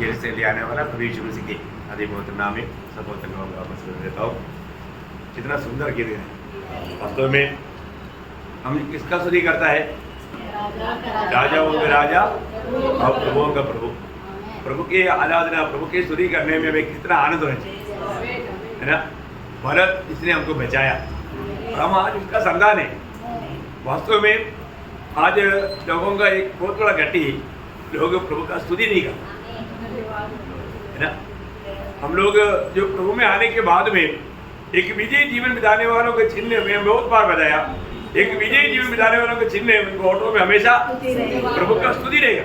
Jail से ले आने वाला प्रभु यीशु मसीह के आदि पवित्र नाम में सपोर्ट वापस देता हूँ। कितना सुंदर गीत है वास्तव में। हम किसका स्तुति करता है? राजाओं का राजा और प्रभुओं का प्रभु। प्रभु की आराधना, प्रभु की स्तुति करने में हमें कितना आनंद होना चाहिए, है ना। भरत इसने हमको बचाया और हम आज उसका संतान है। वास्तव में आज लोगों का एक बहुत बड़ा घटी, लोग प्रभु का स्तुति नहीं करते, है ना। हम लोग जो प्रभु में आने के बाद में एक विजयी जीवन बिताने वालों के चिन्ह में बहुत बार बताया, एक विजयी जीवन बिताने वालों के चिन्ह उनको ऑटो में हमेशा प्रभु का स्तुति रहेगा,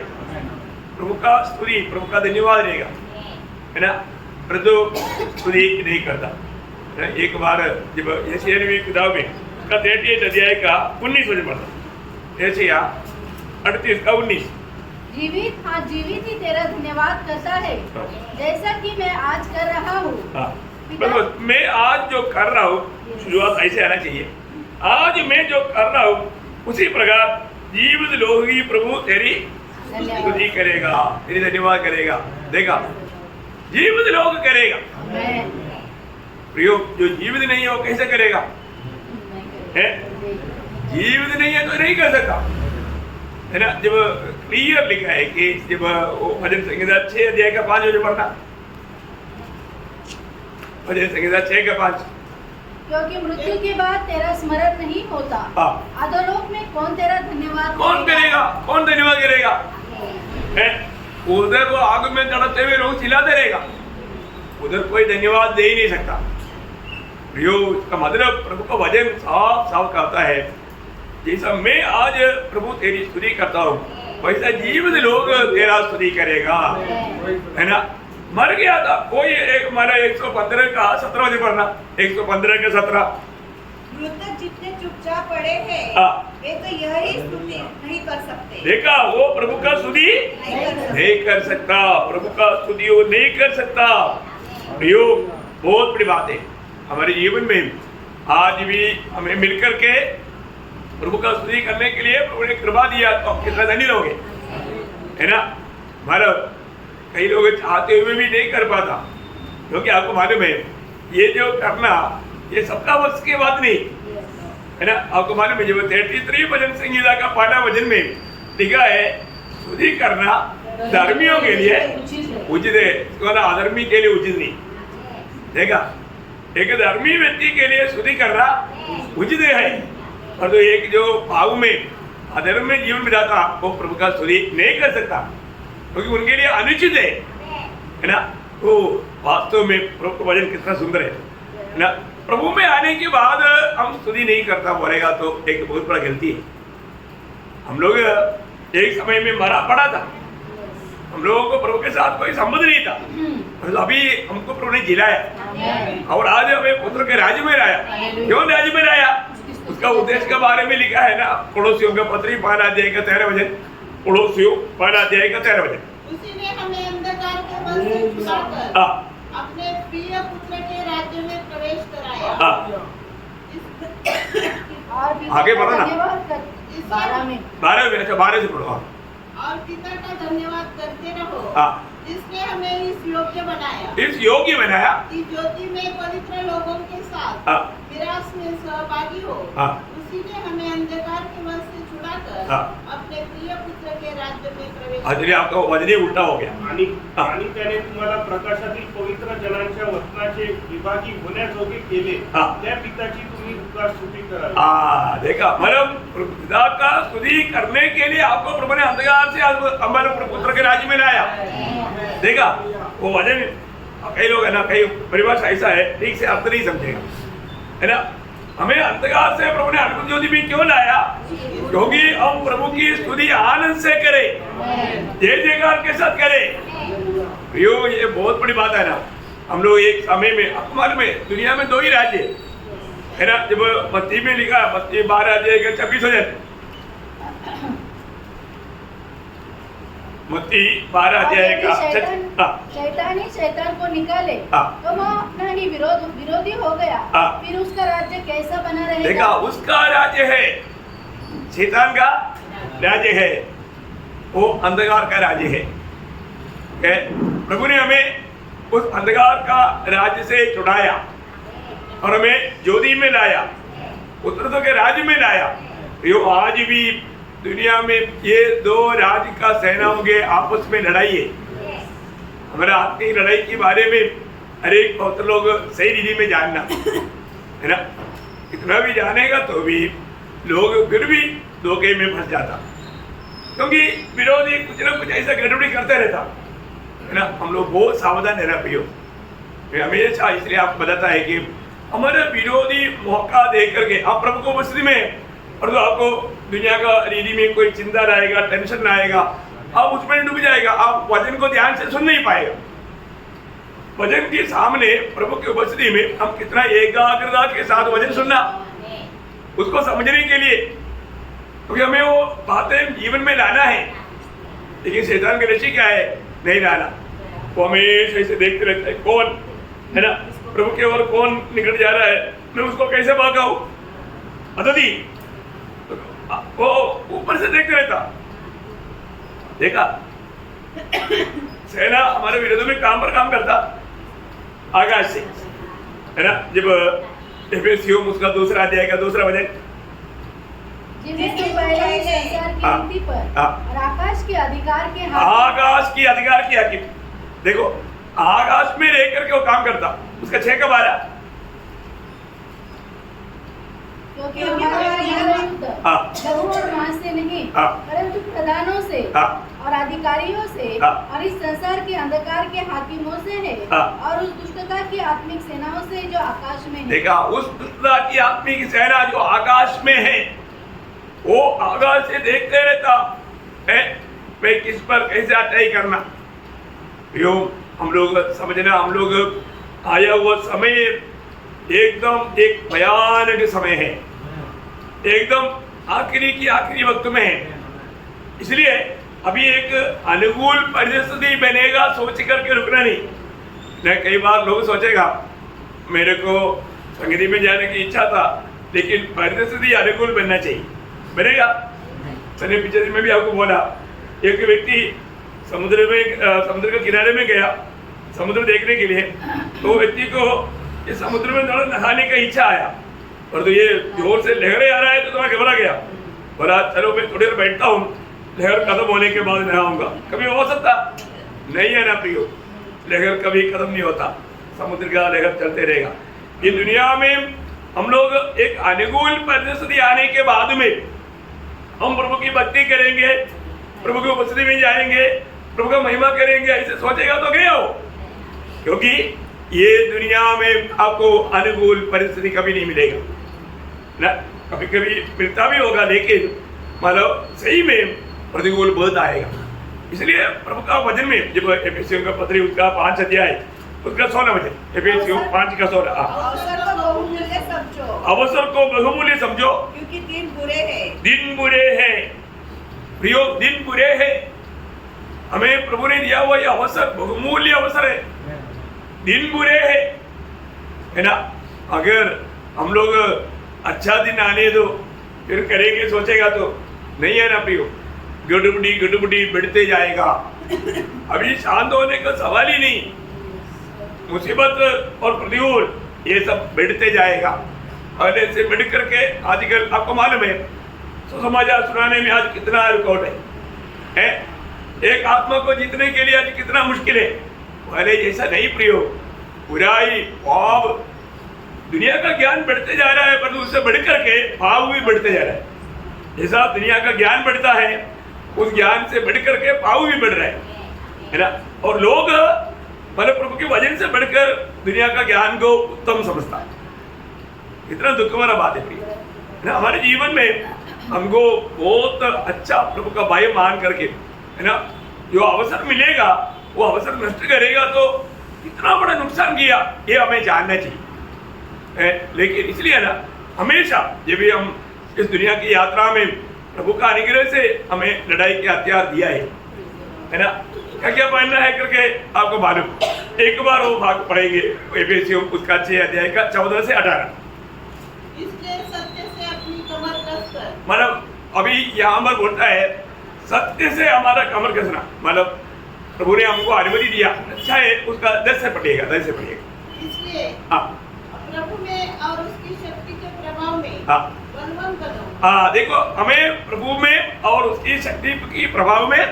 प्रभु का स्तुति, प्रभु का धन्यवाद रहेगा, है ना। प्रभु स्तुति नहीं करता है। एक बार जब यशायाह किताब में उसका 38 अध्याय का 19 वचन पढ़ता, यशायाह 38 का 19। जीवित ही तेरा धन्यवाद करता है, जैसा कि मैं आज कर रहा हूँ। बस मैं आज जो कर रहा हूँ, शुरुआत ऐसे आना चाहिए, आज मैं जो कर रहा हूँ उसी प्रकार जीवित लोग ही प्रभु तेरी स्तुति करेगा, तेरी धन्यवाद करेगा। देखा, जीवित लोग करेगा। प्रयोग जो जीवित नहीं है वो कैसे करेगा? है जीवित नहीं है तो नहीं कर सकता, है ना। जब क्लियर लिखा है कि जब वो भजन संहिता 6 अध्याय का 5 वचन पढ़ना, भजन संहिता 6 का 5। क्योंकि मृत्यु के बाद तेरा स्मरण नहीं होता, अधोलोक में कौन तेरा धन्यवाद करेगा? कौन धन्यवाद करेगा? है उधर वो आग में तड़पते हुए लोग चिल्लाते रहेगा, उधर कोई धन्यवाद दे ही नहीं सकता। इसका मतलब प्रभु का वचन साफ साफ कहता है, जैसा मैं आज प्रभु तेरी स्तुति करता हूँ वैसा जीवित लोग तेरा स्तुति करेगा, है ना। मर गया था कोई एक, हमारा 115 का 17 वचन पढ़ना, 115 का 17। मृतक जितने चुपचाप पड़े हैं वे तो यही स्तुति नहीं कर सकते। देखा, वो प्रभु का स्तुति नहीं कर सकता, प्रभु का स्तुति वो नहीं कर सकता। बहुत बड़ी बात है हमारे जीवन में। आज भी हमें मिलकर के प्रभु का स्तुति करने के लिए प्रभु ने कृपा दिया, तो आप कितना धनी लोगे, है ना। हमारा कई लोग चाहते हुए भी नहीं कर पाता, क्योंकि आपको मालूम है ये जो करना ये सबका वश की बात नहीं, है ना। आपको मालूम है जब 33 भजन संहिता का 5वां वचन में लिखा है स्तुति करना धर्मियों के लिए उचित है, अधर्मी के लिए उचित नहीं। देखा, एक धर्मी व्यक्ति के लिए स्तुति करना उचित है, और तो एक जो भाव में अधर्म में जीवन बिताता वो प्रभु का स्तुति नहीं कर सकता, क्योंकि उनके लिए अनुचित है ना। तो वास्तव में प्रभु का वचन कितना सुंदर है ना। प्रभु में आने के बाद हम स्तुति नहीं करता बोलेगा तो एक बहुत बड़ा गलती है। हम लोग एक समय में मरा पड़ा था, हम लोगों को प्रभु के साथ कोई संबंध नहीं था, तो अभी हमको प्रभु ने जिलाया और आज हमें पुत्र के राज्य में लाया। क्यों राज्य में लाया? उसका उद्देश्य के बारे में लिखा है ना, पड़ोसियों का पत्री 5 अध्याय का 13 वचन, पड़ोसियों 5 अध्याय का 13 वचन। उसी ने हमें अंधकार के बल से छुड़ाकर अपने प्रिय पुत्र के राज्य में प्रवेश कराया। आगे बढ़ो ना, 12 से पढ़ो। और पिता का धन्यवाद करते रहो जिसने हमें इस योग्य बनाया कि ज्योति में पवित्र लोगों के साथ विरास में सहभागी हो। उसी ने हमें अंधकार के वश से छुड़ाकर अपने प्रिय पुत्र के राज्य में प्रवेश। आपका वजनी उलटा हो गया। आणि त्याने तुम्हाला प्रकाशातील पवित्र जनांच्या वचनाचे विभागी होण्याजोगे केले, त्या पिताची तुम्ही उद्गार स्तुती करा। देखा, मतलब पिता का स्तुति करने के लिए आपको प्रभु ने अंधकार से हमारे पुत्र के राज्य में लाया। देखा, वो वचन कई लोग है ना, कई परिभाषा ऐसा है ठीक से अर्थ नहीं समझेगा, है ना। हमें अंधकार से प्रभु ने अद्भुत ज्योति में क्यों लाया? क्योंकि हम प्रभु की स्तुति आनंद से करें, जय जयकार के साथ करें। ये बहुत बड़ी बात है ना। हम लोग एक समय में, हमारे में दुनिया में 2 ही राज्य है ना। जब मत्ती में लिखा, मत्ती 12 अध्याय का 26 वचन, मत्ती 12 अध्याय का शैतान ही शैतान को निकाले तो वह अपना ही विरोधी हो गया, फिर उसका राज्य कैसा बना रहेगा? देखा, उसका राज्य है, शैतान का राज्य है, वो अंधकार का राज्य है। प्रभु ने हमें उस अंधकार का राज्य से छुड़ाया और हमें ज्योति में लाया, पुत्रत्व के राज्य में लाया। यो आज भी दुनिया में ये दो राज्य का सेनाओं के आपस में लड़ाई है। हमारा आत्मिक लड़ाई के बारे में हर एक बहुत लोग सही रीति में जानना है ना। इतना भी जानेगा तो भी लोग फिर भी धोखे में फंस जाता, क्योंकि विरोधी कुछ ना कुछ ऐसा गड़बड़ी करते रहता है ना। हम लोग बहुत सावधान रहना प्रियो। हमेशा इसलिए आपको बताता है कि हमारे विरोधी मौका दे करके आप प्रभु को उपस्थिति में, और तो आपको दुनिया का रीति में कोई चिंता रहेगा, टेंशन आएगा, आप उसमें डूब जाएगा, आप वचन को ध्यान से सुन नहीं पाएगा। वचन के सामने प्रभु की उपस्थिति में हम कितना एकाग्रता के साथ वचन सुनना, उसको समझने के लिए, क्योंकि हमें वो बातें जीवन में लाना है। लेकिन शैतान की लक्ष्य क्या है? नहीं लाना। वो हमेशा ऐसे देखते रहता है कौन है ना, प्रभु के ओर कौन निकल जा रहा है, मैं उसको कैसे भागाऊं। अददी वो ऊपर से देखते रहता। देखा सेना हमारे विरोध में काम पर काम करता आकाश से, है ना। जब एफेसियों उसका दूसरा अध्याय का दूसरा वचन, जिससे पहले संसार की रीति पर और आकाश के अधिकार के हाकिम। देखो आकाश में रह करके वो काम करता। उसका 6 का 12, क्योंकि हमारा युद्ध लहू और मांस से नहीं परंतु प्रधानों से और अधिकारियों से और इस संसार के अंधकार के हाकिमों से है और उस दुष्टता की आत्मिक सेनाओं से जो आकाश में है। देखा, उस दुष्टता की आत्मिक सेना जो आकाश में है, वो आकाश से देखते रहता है मैं किस पर कैसे अटैक करना। यो हम लोग समझना, हम लोग आया हुआ समय एकदम एक भयानक समय है, एकदम आखिरी की आखिरी वक्त में है। इसलिए अभी एक अनुकूल परिस्थिति बनेगा सोच करके रुकना नहीं। कई बार लोग सोचेगा मेरे को संगीत में जाने की इच्छा था, लेकिन परिस्थिति अनुकूल बनना चाहिए, बनेगा। मैंने पिछले में भी आपको बोला, एक व्यक्ति समुद्र के किनारे में गया समुद्र देखने के लिए, तो व्यक्ति को इस समुद्र में थोड़ा नहाने का इच्छा आया, और तो ये जोर से लहरें आ रहा है, तो मैं घबरा गया। बोला चलो मैं थोड़ी देर बैठता हूँ, लहर खत्म होने के बाद नहाऊंगा। कभी हो सकता नहीं है ना प्रियो, लहर कभी खत्म नहीं होता, समुद्र का लहर चलते रहेगा। ये दुनिया में हम लोग एक अनुकूल परिस्थिति आने के बाद में हम प्रभु की भक्ति करेंगे, प्रभु की उपस्थिति में जाएंगे, प्रभु का महिमा करेंगे, ऐसे सोचेगा तो गया हो। क्योंकि ये दुनिया में आपको अनुकूल परिस्थिति कभी नहीं मिलेगा ना, कभी कभी मिलता भी होगा, लेकिन मतलब सही में प्रतिकूल बहुत आएगा। इसलिए प्रभु का वचन में जब एफेसियों का पत्री उसका 5 अध्याय उसका 16 वचन, एफेसियों 5 का 16, अवसर को बहुमूल्य समझो क्योंकि दिन बुरे हैं। प्रियो दिन बुरे हैं। हमें प्रभु ने दिया हुआ ये अवसर बहुमूल्य अवसर है। दिन बुरे है ना। अगर हम लोग अच्छा दिन आने दो फिर करेंगे सोचेगा तो नहीं है ना प्रियो, गड़बड़ी बढ़ते जाएगा। अभी शांत होने का सवाल ही नहीं, मुसीबत और प्रतिकूल ये सब बढ़ते जाएगा। और ऐसे बढ़ करके आजकल आपको मालूम है सुसमाचार सुनाने में आज कितना रिकॉर्ड है? एक आत्मा को जीतने के लिए आज कितना मुश्किल है। पहले जैसा नहीं प्रियो, बुराई पाप दुनिया का ज्ञान बढ़ते जा रहा है, पर उससे बढ़ करके पाप भी बढ़ते जा रहा है। जैसा दुनिया का ज्ञान बढ़ता है उस ज्ञान से बढ़ करके पाप भी बढ़ रहा है ना। और लोग मतलब प्रभु के वचन से बढ़कर दुनिया का ज्ञान को उत्तम समझता है। इतना दुख वाला बात है प्रिय ना। हमारे जीवन में हमको बहुत अच्छा प्रभु का भय मान करके है ना, जो अवसर मिलेगा वो अवसर नष्ट करेगा तो कितना बड़ा नुकसान किया ये हमें जानना चाहिए। लेकिन इसलिए ना हमेशा जब भी हम इस दुनिया की यात्रा में प्रभु का अनुग्रह से हमें लड़ाई के हथियार दिया है ना। क्या क्या पहनना है करके आपको मालूम। एक बार वो भाग पढ़ेंगे एफेसियों उसका 6 अध्याय का 14 से 18। इसलिए सत्य से अपनी कमर कसकर, मतलब अभी यहाँ पर बोलता है सत्य से हमारा कमर कसना, मतलब प्रभु ने हमको अनुमति दिया, अच्छा है, उसका 10 से पढ़िएगा, 10 से पढ़िएगा। इसलिए हाँ प्रभु में और उसकी शक्ति के प्रभाव में हाँ बलवान बनो। हाँ, देखो हमें प्रभु में और उसकी शक्ति की प्रभाव में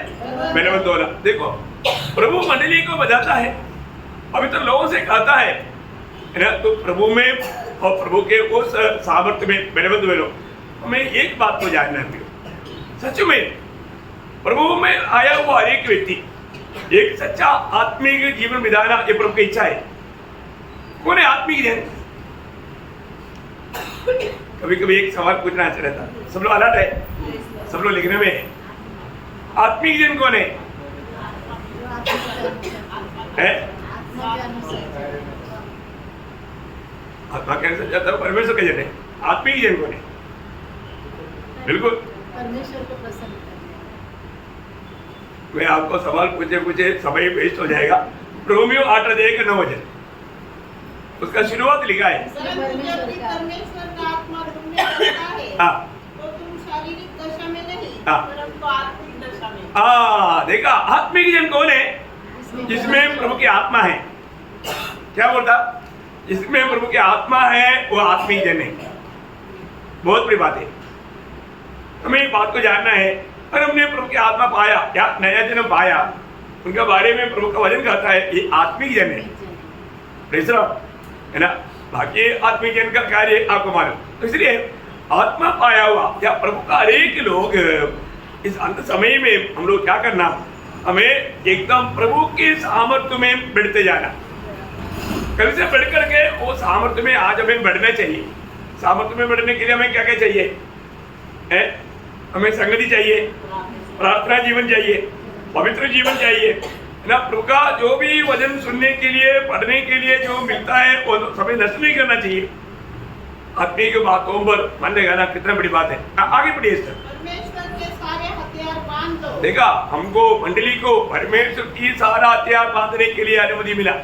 बलवंत होना। देखो प्रभु मंडली को बजाता है, पवित्र लोगों से कहता है ना, तो प्रभु में और प्रभु के उस सामर्थ्य में बलवंत बनो। हमें एक बात को जानना है, सच में प्रभु में आया हुआ हर एक व्यक्ति एक सच्चा आत्मिक जीवन बिताना, ये प्रभु की इच्छा है। कौन है आत्मिक जन? कभी कभी एक सवाल पूछना अच्छा रहता, सब लोग अलर्ट है, सब लोग लिखने में। आत्मिक जन कौन है? आत्मा कैसे जाता है? परमेश्वर का जन है। आत्मिक जन कौन है? बिल्कुल परमेश्वर को प्रसन्न करना। मैं आपको सवाल पूछे समय वेस्ट हो जाएगा। रोमियो 8:9 उसका शुरुआत लिखा है। परंतु जब भी परमेश्वर का आत्मा तुम में रहता है, हाँ तो तुम शारीरिक दशा में नहीं, हाँ। परंतु आत्मिक दशा में। देखा, आत्मिक जन कौन है? जिसमें प्रभु की आत्मा है। क्या बोलता? जिसमें प्रभु की आत्मा है वो आत्मिक जन है। बहुत बड़ी बात है, हमें एक बात को जानना है। और हमने प्रभु की आत्मा पाया, क्या नया जन्म पाया, उनके बारे में प्रभु का वचन कहता है ये आत्मिक जन है। है ना? बाकी आत्मिक जन का कार्य आपको मालूम। तो इसलिए आत्मा पाया हुआ या प्रभु का हरेक लोग इस अंत समय में हम लोग क्या करना, हमें एकदम प्रभु के सामर्थ्य में बढ़ते जाना। कल से बढ़ करके वो सामर्थ्य में आज हमें बढ़ना चाहिए। सामर्थ्य में बढ़ने के लिए हमें क्या क्या चाहिए? हमें संगति चाहिए, प्रार्थना जीवन चाहिए, पवित्र जीवन चाहिए ना। प्रभु का जो भी वचन सुनने के लिए, पढ़ने के लिए जो मिलता है वो समय नष्ट नहीं करना चाहिए। आत्मिक बातों पर मन लगाना कितना बड़ी बात है। आगे बढ़िए सर। परमेश्वर के सारे हथियार बांध दो। देखा, हमको मंडली को परमेश्वर की सारा हथियार बांधने के लिए अनुमति मिला।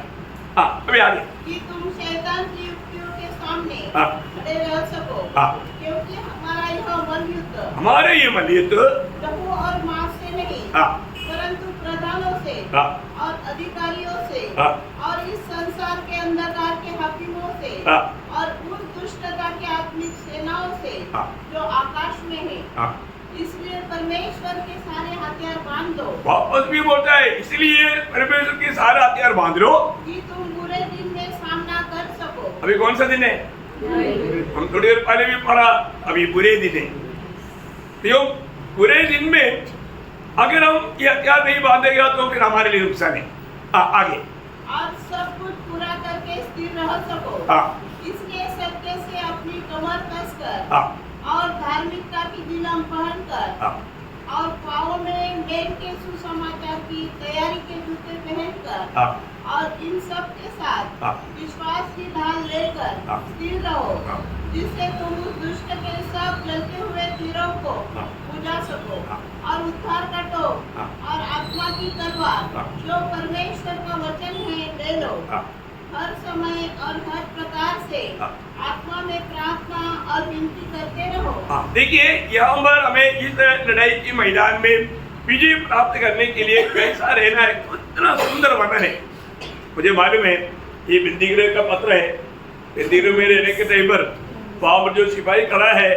हाँ अभी आगे कि तुम शैतान की युक्तियों के सामने हाँ खड़े रह सको। हाँ, क्योंकि हमारा यह मलयुद्ध हमारे ये मलयुद्ध लहू और मांस से नहीं, हाँ परंतु प्रधानों से हाँ और अधिकारियों से हाँ और इस संसार के अंधकार के हाकिमों से हाँ और उन दुष्टता के आत्मिक सेनाओं से हाँ जो आकाश में है। हाँ। इसलिए परमेश्वर के सारे हथियार बांध दो। वापस भी बोलता है, इसलिए परमेश्वर के सारे हथियार बांध लो कि तुम बुरे दिन में सामना कर सको। अभी कौन सा दिन है? हम थोड़ी देर पहले भी पढ़ा, अभी बुरे दिन है। तो बुरे दिन में अगर हम ये हथियार नहीं बांधेगा तो फिर हमारे लिए नुकसान है। आगे और सब कुछ पूरा करके स्थिर रह सको। इसलिए सत्य से अपनी कमर कसकर और धार्मिकता की जिलम पहनकर और पाँवों में मेल के सुसमाचार की तैयारी के जूते पहनकर और इन सब के साथ विश्वास की ढाल लेकर स्थिर रहो, जिससे तुम उस दुष्ट के सब जलते हुए तीरों को बुझा सको और उद्धार का टोप और आत्मा की तलवार जो परमेश्वर का वचन है ले लो। हर समय और हर प्रकार से आत्मा में प्रार्थना और विनती करते रहो। देखिए यहाँ पर हमें इस लड़ाई के मैदान में विजय प्राप्त करने के लिए कैसा रहना है, इतना सुंदर वर्णन है। मुझे मालूम है ये बिंदीगृह का पत्र है। बिंदीगृह में रहने के टाइम पर वहाँ पर जो सिपाही खड़ा है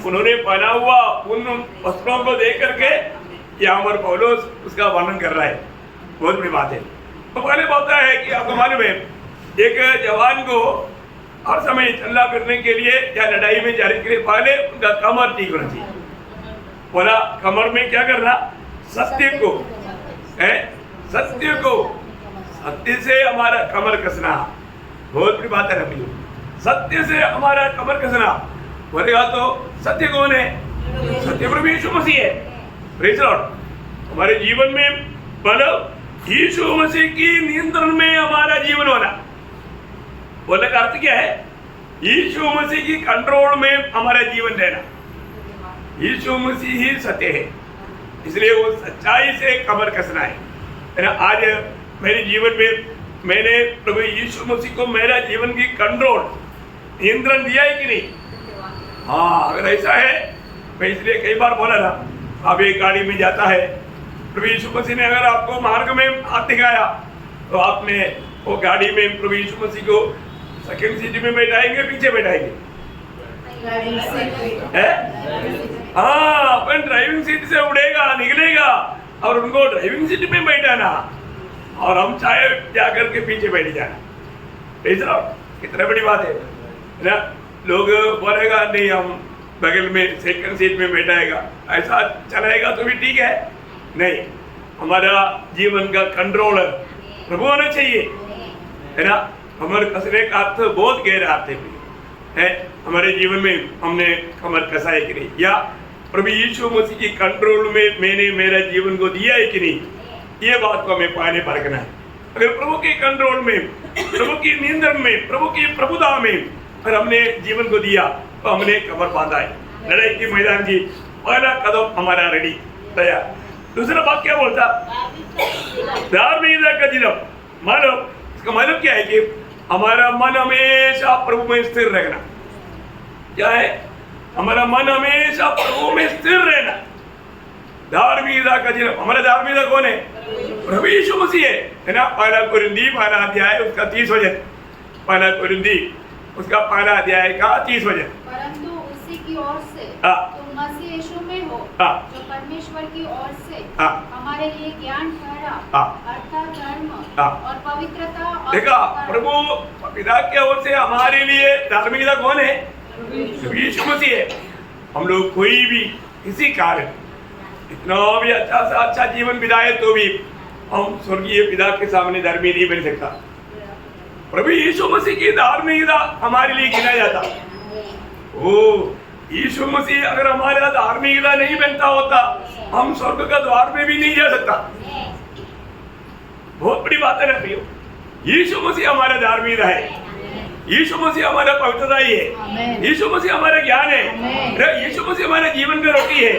उन्होंने पहना हुआ उन वस्त्रों को देख करके यहाँ पर पौलुस उसका वर्णन कर रहा है। बहुत बड़ी बात है। तो पहले बोलता है कि आपको मालूम है एक जवान को हर समय चलना फिरने के लिए या लड़ाई में जाने के लिए पहले उनका कमर ठीक होना चाहिए। बोला कमर में क्या करना? सत्य को है, सत्य को, सत्य से हमारा कमर कसना। बहुत बड़ी बात है रवि, सत्य से हमारा कमर कसना। बोलेगा तो सत्य कौन है? सत्य प्रभु यीशु मसीह है। Praise the Lord. हमारे जीवन में मतलब यीशु मसीह की नियंत्रण में हमारा जीवन होना। बोलने का अर्थ क्या है? यीशु मसीह की कंट्रोल में हमारा जीवन रहना। यीशु मसीह ही सत्य है, इसलिए वो सच्चाई से कमर कसना है ना। आज मेरे जीवन में मैंने प्रभु यीशु मसीह को मेरा जीवन की कंट्रोल नियंत्रण दिया है कि नहीं? हाँ, अगर ऐसा है, मैं इसलिए कई बार बोला ना, अब एक गाड़ी में जाता है प्रभु यीशु मसीह ने अगर आपको मार्ग में हाथ दिखाया तो आपने वो गाड़ी में प्रभु यीशु मसीह को सेकंड सीट में बैठाएंगे, पीछे बैठाएंगे? हाँ, अपन ड्राइविंग सीट से उड़ेगा, निकलेगा और उनको ड्राइविंग सीट में बैठाना और हम चाहे जाकर के पीछे बैठ जाना। कितना बड़ी बात है ना। लोग बोलेगा नहीं हम बगल में सेकंड सीट में बैठाएगा, ऐसा चलाएगा तो भी ठीक है। नहीं, हमारा जीवन का कंट्रोलर प्रभु होना चाहिए, है ना। कमर कसने का अर्थ बहुत गहरा अर्थ है। हमारे जीवन में हमने कमर कसा है कि नहीं, या प्रभु यीशु मसीह की कंट्रोल में मैंने मेरा जीवन को दिया है कि नहीं, ये बात को हमें पाने परखना है। अगर प्रभु के कंट्रोल में, प्रभु की नियंत्रण में, प्रभु की प्रभुता में अगर हमने जीवन को दिया तो हमने कमर बांधा है। लड़ाई की मैदान की पहला कदम हमारा रेडी, तैयार। दूसरा बात क्या बोलता? धार्मिकता का जिलम। मानो इसका मतलब क्या है कि हमारा मन हमेशा प्रभु में स्थिर रहना। क्या है? हमारा मन हमेशा प्रभु में स्थिर रहना। धार्मिकता का जिलम। हमारा धार्मिकता कौन है? प्रभु यीशु मसीह है ना। पहला कुरिन्थी पहला अध्याय उसका 30 वचन, पहला कुरिन्थी उसका पहला अध्याय का 30 वचन। परंतु उसी की ओर से तुम मसीह यीशु में हो, जो परमेश्वर की ओर से हमारे लिए ज्ञान ठहरा, अर्थात धर्म और पवित्रता और देखा, प्रभु पिता की ओर से हमारे लिए धार्मिकता कौन है? यीशु मसीह है। हम लोग कोई भी किसी कारण इतना भी अच्छा से अच्छा जीवन बिताए तो भी हम स्वर्गीय पिता के सामने धर्मी नहीं बन सकता। प्रभु यीशु मसीह की धार्मिकता हमारे लिए गिना जाता। ओ यीशु मसीह अगर हमारा धार्मिकता नहीं बनता होता, हम स्वर्ग का द्वार में भी नहीं जा सकता। बहुत बड़ी बात है ना प्रियो। यीशु मसीह हमारा धार्मिकता है, यीशु मसीह हमारा पवित्रता ही है, यीशु मसीह हमारा ज्ञान है, यीशु मसीह हमारा जीवन का रोटी है,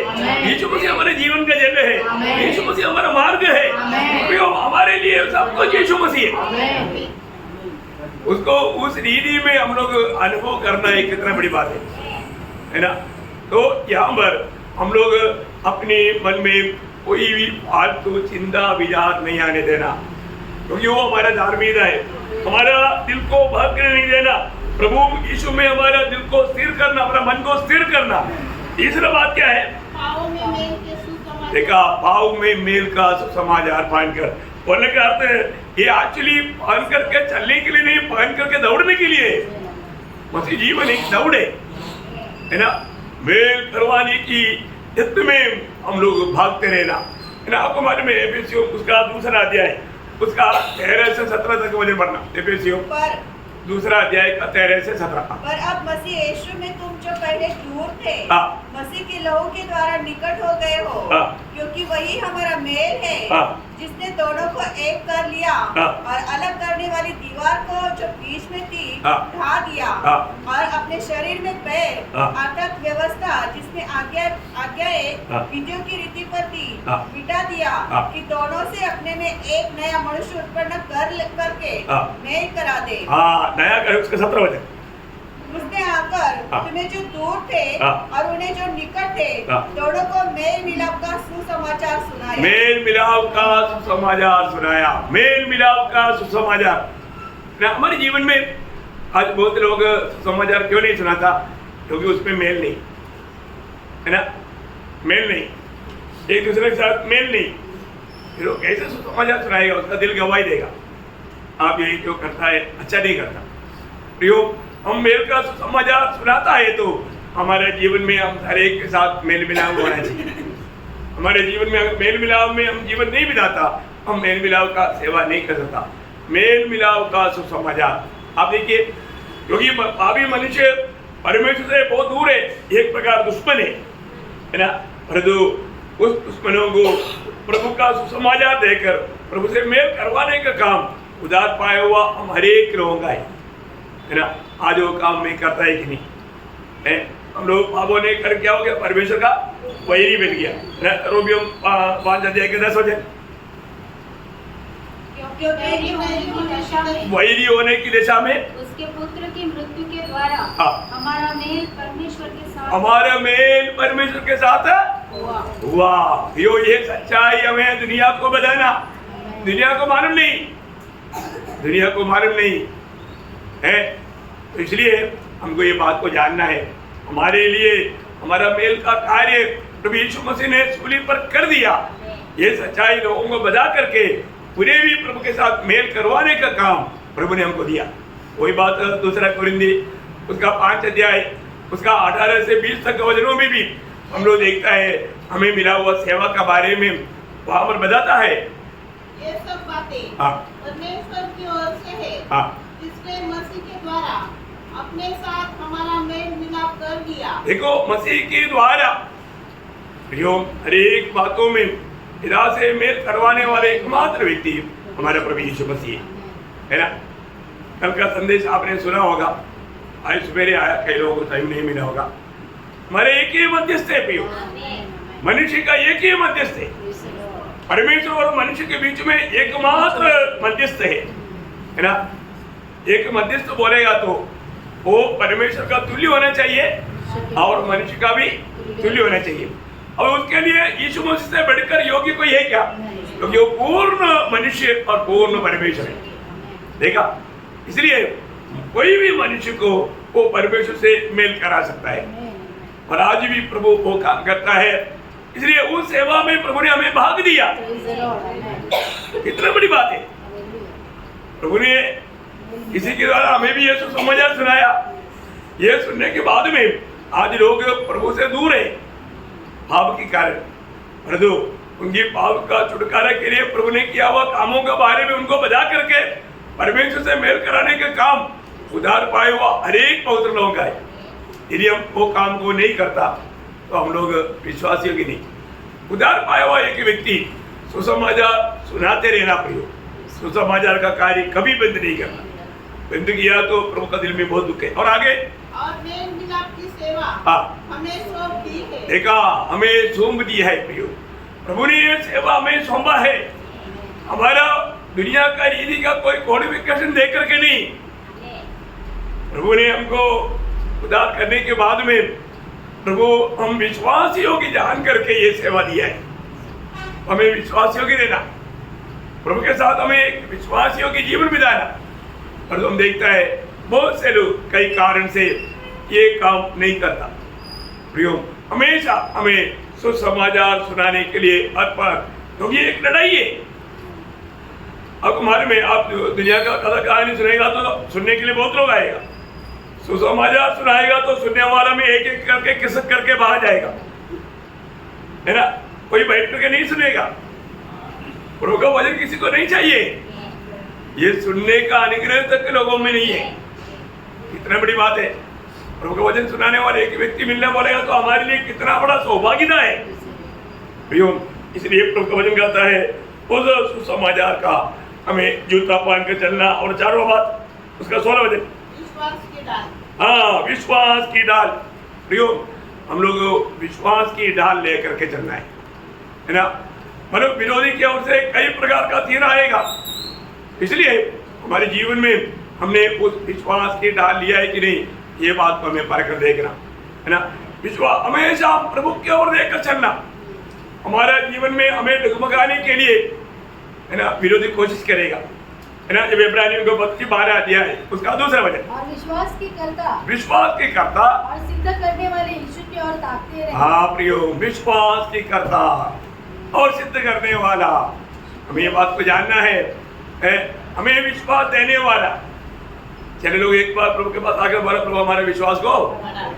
यीशु मसीह हमारे जीवन का जल है, यीशु मसीह हमारा मार्ग है। प्रियो, हमारे लिए सब कुछ यीशु मसीह है। उसको उस रीति में हम लोग अनुभव करना एक कितना बड़ी बात है ना। तो यहाँ पर हम लोग अपने मन में कोई भी फालतू चिंता विचार नहीं आने देना, क्योंकि वो हमारा धार्मिकता है। हमारा दिल को भटकने नहीं देना, प्रभु यीशु में हमारा दिल को स्थिर करना, अपना मन को स्थिर करना। तीसरा बात क्या है? देखा, पाव में मेल का सुसमाचार पानकर। बोलने का अर्थ है ये एक्चुअली पान करके चलने के लिए नहीं, पान करके दौड़ने के लिए। मसीह जीवन एक दौड़ है ना। मेल करवाने की यत्न में हम लोग भागते रहना है ना। आपको मालूम है एफेसियों उसका दूसरा अध्याय उसका 13 से 17 तक वचन पढ़ना। एफेसियों दूसरा अध्याय का 13 से 17। पर अब मसीह यीशु में तुम जो पहले दूर थे, मसीह के लहू के द्वारा निकट हो गए हो, क्योंकि वही हमारा मेल है, जिसने दोनों को एक कर लिया और अलग करने वाली दीवार को जो बीच में थी ढा दिया, और अपने शरीर में पैर अर्थात व्यवस्था जिसमें आज्ञाएं विधियों की रीति पर थी मिटा दिया, कि दोनों से अपने में एक नया मनुष्य उत्पन्न करके मेल करा दे। नया कर उसका 17 वचन। उसने आकर तुम्हें जो दूर थे और उन्हें जो निकट थे दोनों को मेल मिलाप का सुसमाचार सुनाया। मेल मिलाप का सुसमाचार सुनाया। मेल मिलाप का सुसमाचार। हमारे जीवन में आज बहुत लोग सुसमाचार क्यों नहीं सुनाता? क्योंकि उसमें मेल नहीं है ना। मेल नहीं, एक दूसरे के साथ मेल नहीं, फिर वो कैसे सुसमाचार सुनाएगा? उसका दिल गवाही देगा। आप यही क्यों करता है, अच्छा नहीं करता। प्रियो, हम मेल का सुसमाचार सुनाता है तो हमारे जीवन में हम हर एक के साथ मेल मिलाप होना चाहिए। हमारे जीवन में मेल मिलाप में हम जीवन नहीं बिताता, हम मेल मिलाप का सेवा नहीं कर सकता। मेल मिलाप का सुसमाचार आप देखिए, क्योंकि पापी मनुष्य परमेश्वर से बहुत दूर है, एक प्रकार दुश्मन है ना। परंतु उस दुश्मनों को प्रभु का सुसमाचार देकर प्रभु से मेल करवाने का काम उदार पाया हुआ हम हर एक लोगों का है ना। आज वो काम में करता है कि नहीं है? हम लोग पापों ने कर क्या हो गया? परमेश्वर का वैरी बन गया ना। रोमियो 5 अध्याय के 10 वचन। वैरी होने की दिशा में उसके पुत्र की मृत्यु के द्वारा हमारा मेल परमेश्वर के साथ हुआ। यो ये सच्चाई हमें दुनिया को बताना, दुनिया को मालूम नहीं, दुनिया को मालूम नहीं है। तो इसलिए हमको ये बात को जानना है। हमारे लिए हमारा मेल का कार्य प्रभु यीशु मसीह ने सूली पर कर दिया। ये सच्चाई लोगों को बता करके पूरे भी प्रभु के साथ मेल करवाने का काम प्रभु ने हमको दिया। वही बात दूसरा कुरिन्दी उसका 5 अध्याय उसका 18 से 20 तक वचनों में भी हम लोग देखता है, हमें मिला हुआ सेवा का बारे में वहां पर बताता है। ये सब बातें परमेश्वर की ओर से है, जिसने मसीह के द्वारा अपने साथ हमारा मेल मिलाप कर दिया। देखो, मसीह के द्वारा हर एक बातों में पिता से मेल करवाने वाले एकमात्र व्यक्ति हमारा प्रभु यीशु मसीह है ना। कल का संदेश आपने सुना होगा, आज सवेरे आया, कई लोगों को टाइम नहीं मिला होगा। हमारे एक ही मध्यस्थ है प्रियो, मनुष्य का एक ही मध्यस्थ है। परमेश्वर और मनुष्य के बीच में एकमात्र मध्यस्थ है ना। एक मध्यस्थ बोलेगा तो वो परमेश्वर का तुल्य होना चाहिए और मनुष्य का भी तुल्य होना चाहिए। और उसके लिए यीशु मसीह से बढ़कर योग्य कोई है क्या? क्योंकि वो पूर्ण मनुष्य और पूर्ण परमेश्वर है। देखा, इसलिए कोई भी मनुष्य को वो परमेश्वर से मेल करा सकता है और आज भी प्रभु वो काम करता है। इसलिए उस सेवा में प्रभु ने हमें भाग दिया। कितना बड़ी बात है। प्रभु ने किसी के द्वारा हमें भी ये सुसमाचार सुनाया। ये सुनने के बाद में आज लोग प्रभु से दूर है पाप के कारण, परंतु उनकी पाप का छुटकारा के लिए प्रभु ने किया हुआ कामों के बारे में उनको बता करके परमेश्वर से मेल कराने का काम उधार पाए हुआ हर एक पवित्र लोगों का है। यदि हम वो काम को नहीं करता तो हम लोग विश्वासी होगी नहीं। उधार पाया हुआ एक व्यक्ति सुसमाचार सुनाते रहना प्रियो, सुसमाचार का कार्य कभी बंद नहीं करना। बंद किया तो प्रभु का दिल में बहुत दुख है। और आगे और मेल मिलाप की सेवा हमें सौंप दी है। देखा, हमें सौंप दी है प्रियो, प्रभु ने ये सेवा हमें सौंपा है। हमारा दुनिया का रीति का कोई क्वालिफिकेशन देख करके नहीं, प्रभु ने हमको उद्धार करने के बाद में प्रभु हम विश्वासियों की जान करके ये सेवा दिया है। हमें विश्वासियों की देना, प्रभु के साथ हमें एक विश्वासियों की जीवन बिताना। और हम देखता है बहुत से लोग कई कारण से ये काम नहीं करता। प्रियो, हमेशा हमें सुसमाचार सुनाने के लिए अर्पण, क्योंकि ये एक लड़ाई है। अब हमारे में आप दुनिया का कथा कहानी सुनेगा तो सुनने के लिए बहुत लोग आएगा, सुसमाचार सुनाएगा तो सुनने वाला में एक एक करके किसक करके बाहर जाएगा, है ना। कोई बैठ करके नहीं सुनेगा। प्रभु का वचन किसी को नहीं चाहिए। ये सुनने का अनुग्रह तक के लोगों में नहीं है। कितना बड़ी बात है। प्रभु का वचन सुनाने वाले एक व्यक्ति मिलने वालेगा तो हमारे लिए कितना बड़ा सौभाग्यता है। इसलिए प्रभु का वचन कहता है उस सुसमाचार का हमें जूता पहन कर चलना। और चारों बात उसका 16 वचन, विश्वास की डाल। हाँ, विश्वास की डाल। प्रियो, हम लोग विश्वास की डाल लेकर के चलना है ना। मतलब विरोधी की ओर से कई प्रकार का तीर आएगा, इसलिए हमारे जीवन में हमने उस विश्वास की डाल लिया है कि नहीं, ये बात को हमें परख कर देखना है ना। विश्वास हमेशा प्रभु की ओर देखकर चलना। हमारा जीवन में हमें डगमगाने के लिए है ना विरोधी कोशिश करेगा, है ना। जब इब्रानियों को 12 अध्याय उसका दूसरा वचन, और विश्वास की करता और सिद्ध करने वाले यीशु की ओर ताकते रहे। हाँ प्रियो, विश्वास की करता और सिद्ध करने वाला, हमें ये बात को जानना है हमें विश्वास देने वाला। चले लोग एक बार प्रभु के पास आकर बोला, प्रभु हमारे विश्वास को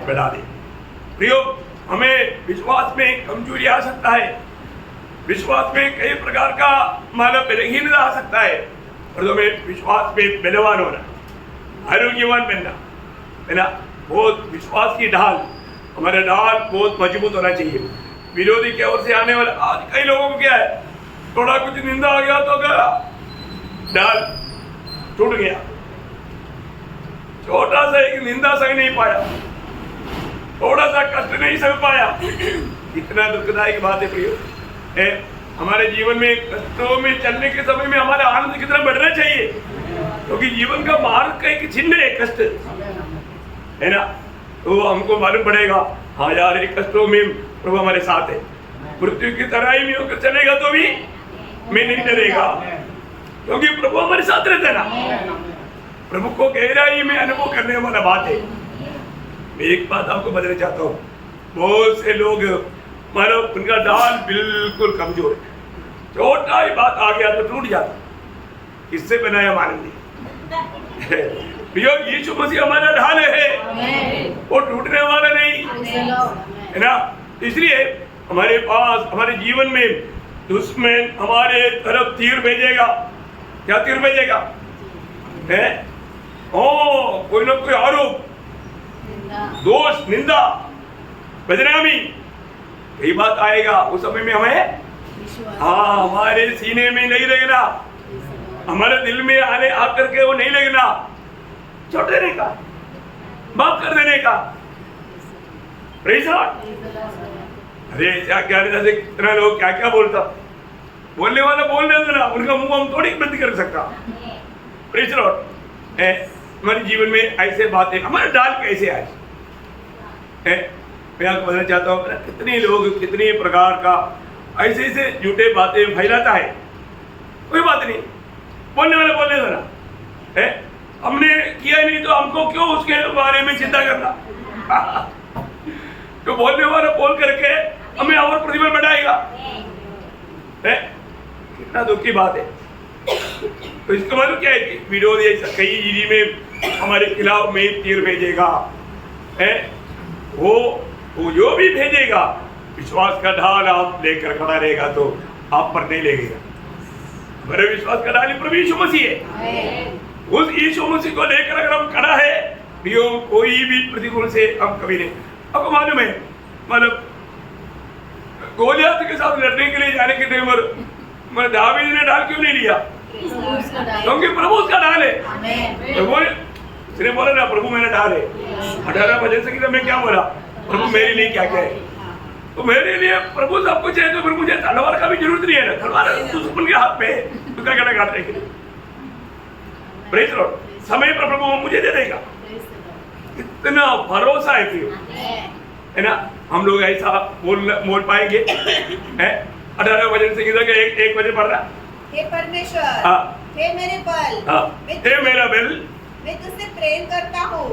बढ़ा दे। प्रियो, हमें विश्वास में कमजोरी आ सकता है, विश्वास में कई प्रकार का मानव बलहीनता आ सकता है, और हमें विश्वास में बलवान होना, आरोग्यवान बनना है ना। बहुत विश्वास की ढाल, हमारा ढाल बहुत मजबूत होना चाहिए। विरोधी की ओर से आने वाला, आज कई लोगों को क्या है, थोड़ा कुछ निंदा आ गया तो क्या ढाल टूट गया। छोटा सा एक निंदा सह नहीं पाया, थोड़ा सा कष्ट नहीं सह पाया। कितना दुखदायक बात है प्रियो। हमारे जीवन में कष्टों में चलने के समय में हमारा आनंद कितना बढ़ना चाहिए, क्योंकि जीवन का मार्ग का एक चिन्ह है कष्ट, है ना। तो हमको मालूम पड़ेगा, हाँ यार, ये कष्टों में प्रभु हमारे साथ है। मृत्यु की तराई में होकर चलेगा तो भी मैं नहीं डरेगा, क्योंकि प्रभु हमारे साथ रहता है ना। प्रभु को गहराई में अनुभव करने वाला बात है। मैं एक बात आपको बताना चाहता हूँ, बहुत से लोग मानो उनका ढाल बिल्कुल कमजोर है, छोटा ही बात आ गया तो टूट जाता। किससे बनाया हमारे लिए? यीशु मसीह हमारा ढाल है, वो टूटने वाला नहीं है ना। इसलिए हमारे पास हमारे जीवन में दुश्मन हमारे तरफ तीर भेजेगा। क्या तीर भेजेगा? है कोई ना कोई आरोप, दोष, निंदा, बदनामी, यही बात आएगा। उस समय में हमें हमारे सीने में नहीं लगना, हमारे दिल में आने आकर के वो नहीं लगना, छोड़ देने का, माफ कर देने का। Praise God. अरे क्या क्या कितना लोग क्या क्या बोलता, बोलने वाला बोलने देना, उनका मुंह हम थोड़ी बंद कर सकता। Praise God. हमारे जीवन में ऐसे बातें, हमारे डाल कैसे आए मैं आपको बताना चाहता हूँ, कितने लोग कितने प्रकार का ऐसे ऐसे झूठे बातें फैलाता है। कोई बात नहीं, बोलने वाला बोलने देना। हमने किया नहीं तो हमको क्यों उसके बारे में चिंता करना? तो बोलने वाला बोल करके हमें और प्रतिबल बढ़ाएगा। कितना दुख की बात है। तो इसका मतलब क्या है कि विरोध कई चीज में हमारे खिलाफ में तीर भेजेगा। वो जो भी भेजेगा, विश्वास का ढाल आप लेकर खड़ा रहेगा तो आप पर नहीं लगेगा। मेरे विश्वास का ढाल प्रभु यीशु मसीह है। उस यीशु मसीह को लेकर अगर हम खड़ा है, कोई भी प्रतिकूल से हम कभी नहीं। आपको मालूम है, मतलब गोलियत के साथ लड़ने के लिए जाने के टाइम पर दावीद ने ढाल क्यों नहीं लिया? क्योंकि प्रभु उसका ढाल है। प्रभु ने बोला ना, प्रभु मेरा ढाल है। 18 भजन संगीत में क्या बोला? प्रभु मेरे लिए क्या क्या है? तो मेरे लिए प्रभु सब कुछ है, तो फिर मुझे तलवार का भी जरूरत नहीं है ना। तलवार दुश्मन के हाथ पे है, उसका गला काटने के लिए। Praise the Lord. समय पर प्रभु मुझे दे देगा। इतना भरोसा है फिर, है ना। हम लोग ऐसा बोल पाएंगे? 18 भजन संगीत का एक वचन पढ़ रहा। हे परमेश्वर, हे मेरे बल, हे मेरा बल, मैं तुझसे प्रेम करता हूँ।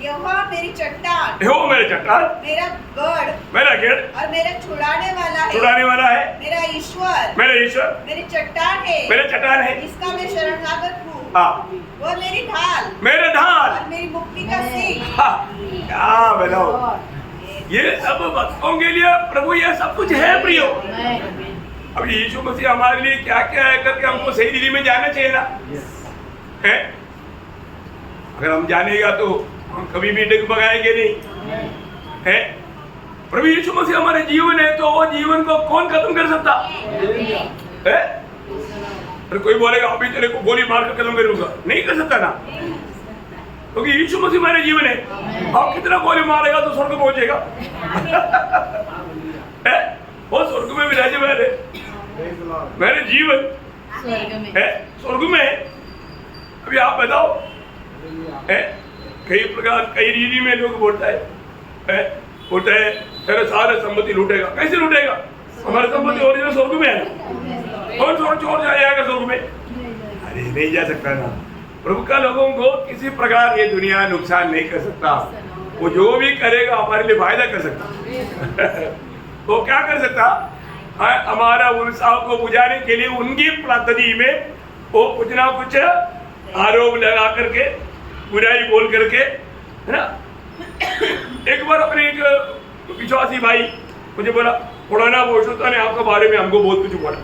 यहोवा मेरी चट्टान, यहोवा मेरी चट्टान, मेरा गढ़, मेरा गढ़ और मेरा छुड़ाने वाला है, मेरा ईश्वर, मेरी चट्टान है, मेरा चट्टान है, इसका मैं शरणागत हूँ। वो मेरी ढाल, मेरा ढाल और मेरी मुक्ति का सिंह। क्या बताओ, ये सब भक्तों के लिए प्रभु ये सब कुछ है प्रियो। अब यीशु मसीह हमारे लिए क्या क्या है करके हमको सही दिल्ली में जाना चाहिए ना। है अगर हम जानेगा तो हम कभी भी डगमगाएंगे नहीं। है प्रभु यीशु मसीह हमारे जीवन है, तो वो जीवन को कौन खत्म कर सकता है? अरे कोई बोलेगा अभी तेरे को गोली मार कर खत्म करूंगा, नहीं कर सकता ना, क्योंकि यीशु मसीह हमारे जीवन है। आप कितना गोली मारेगा तो स्वर्ग पहुंचेगा। वो स्वर्ग में विराजमान है। मेरे जीवन है स्वर्ग में है। अभी आप बताओ, कई प्रकार कई रीति में लोग बोलता है तेरा सारा संपत्ति लूटेगा। कैसे लूटेगा? हमारी संपत्ति ओरिजिनल स्वर्ग में है ना। कौन छोड़ जाएगा स्वर्ग में? अरे नहीं जा सकता ना। प्रभु का लोगों को किसी प्रकार ये दुनिया नुकसान नहीं कर सकता। वो जो भी करेगा हमारे लिए फायदा कर सकता। वो क्या कर सकता? हमारा उत्साह को बुझाने के लिए उनकी पद्धति में वो कुछ ना कुछ आरोप लगा करके, बुराई बोल करके, है ना। एक बार अपने एक विश्वासी भाई मुझे बोला, पुराना बोलता ने आपके बारे में हमको बहुत कुछ बोला।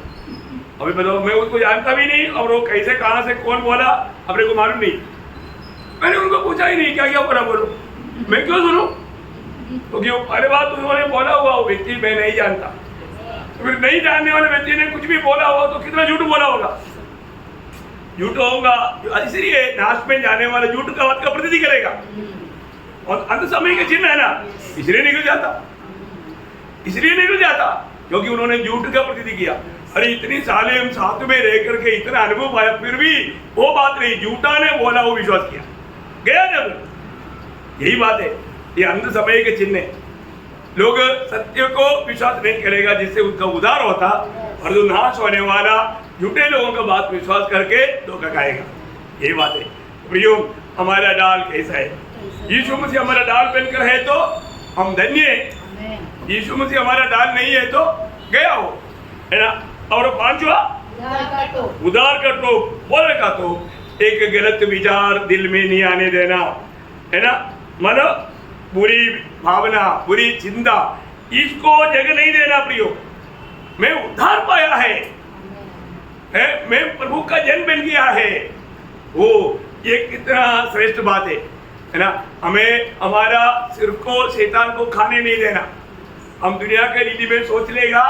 अभी बताओ, मैं उसको जानता भी नहीं और वो कैसे कहाँ से कौन बोला अपने को मालूम नहीं। मैंने उनको पूछा ही नहीं क्या क्या बोला, बोलो मैं क्यों सुनूं? क्योंकि वो पहले बात उन्होंने बोला हुआ वो व्यक्ति मैं नहीं जानता। तो फिर नहीं जानने वाले व्यक्ति ने कुछ भी बोला हुआ तो कितना झूठ बोला होगा? झूठ होगा। इसलिए नाश में जाने वाला झूठ का बात का प्रतीति करेगा और अंत समय के चिन्ह है ना, इसलिए निकल जाता क्योंकि उन्होंने झूठ का प्रतीति किया। अरे इतनी साले हम साथ में रह करके इतना अनुभव आया, फिर भी वो बात नहीं, झूठा ने बोला वो विश्वास किया गया जब। यही बात है, ये अंत समय के चिन्ह है। लोग सत्य को विश्वास नहीं करेगा जिससे उनका उद्धार होता, और जो नाश होने वाला झूठे लोगों का बात विश्वास करके धोखा खाएगा। ये बात है। प्रियो, हमारा डाल कैसा है? यीशु मसीह हमारा डाल बनकर है तो हम धन्य हैं। यीशु मसीह हमारा डाल नहीं है तो गया हो, है ना। और पांचवा उधार का टोप बोलने का तो एक गलत विचार दिल में नहीं आने देना, है ना। मतलब बुरी भावना, बुरी चिंता, इसको जगह नहीं देना। प्रियो, मैं उद्धार पाया है, मैं प्रभु का जन बन गया है, वो ये कितना श्रेष्ठ बात है ना। हमें हमारा सिर को शैतान को खाने नहीं देना। हम दुनिया के रीति में सोच लेगा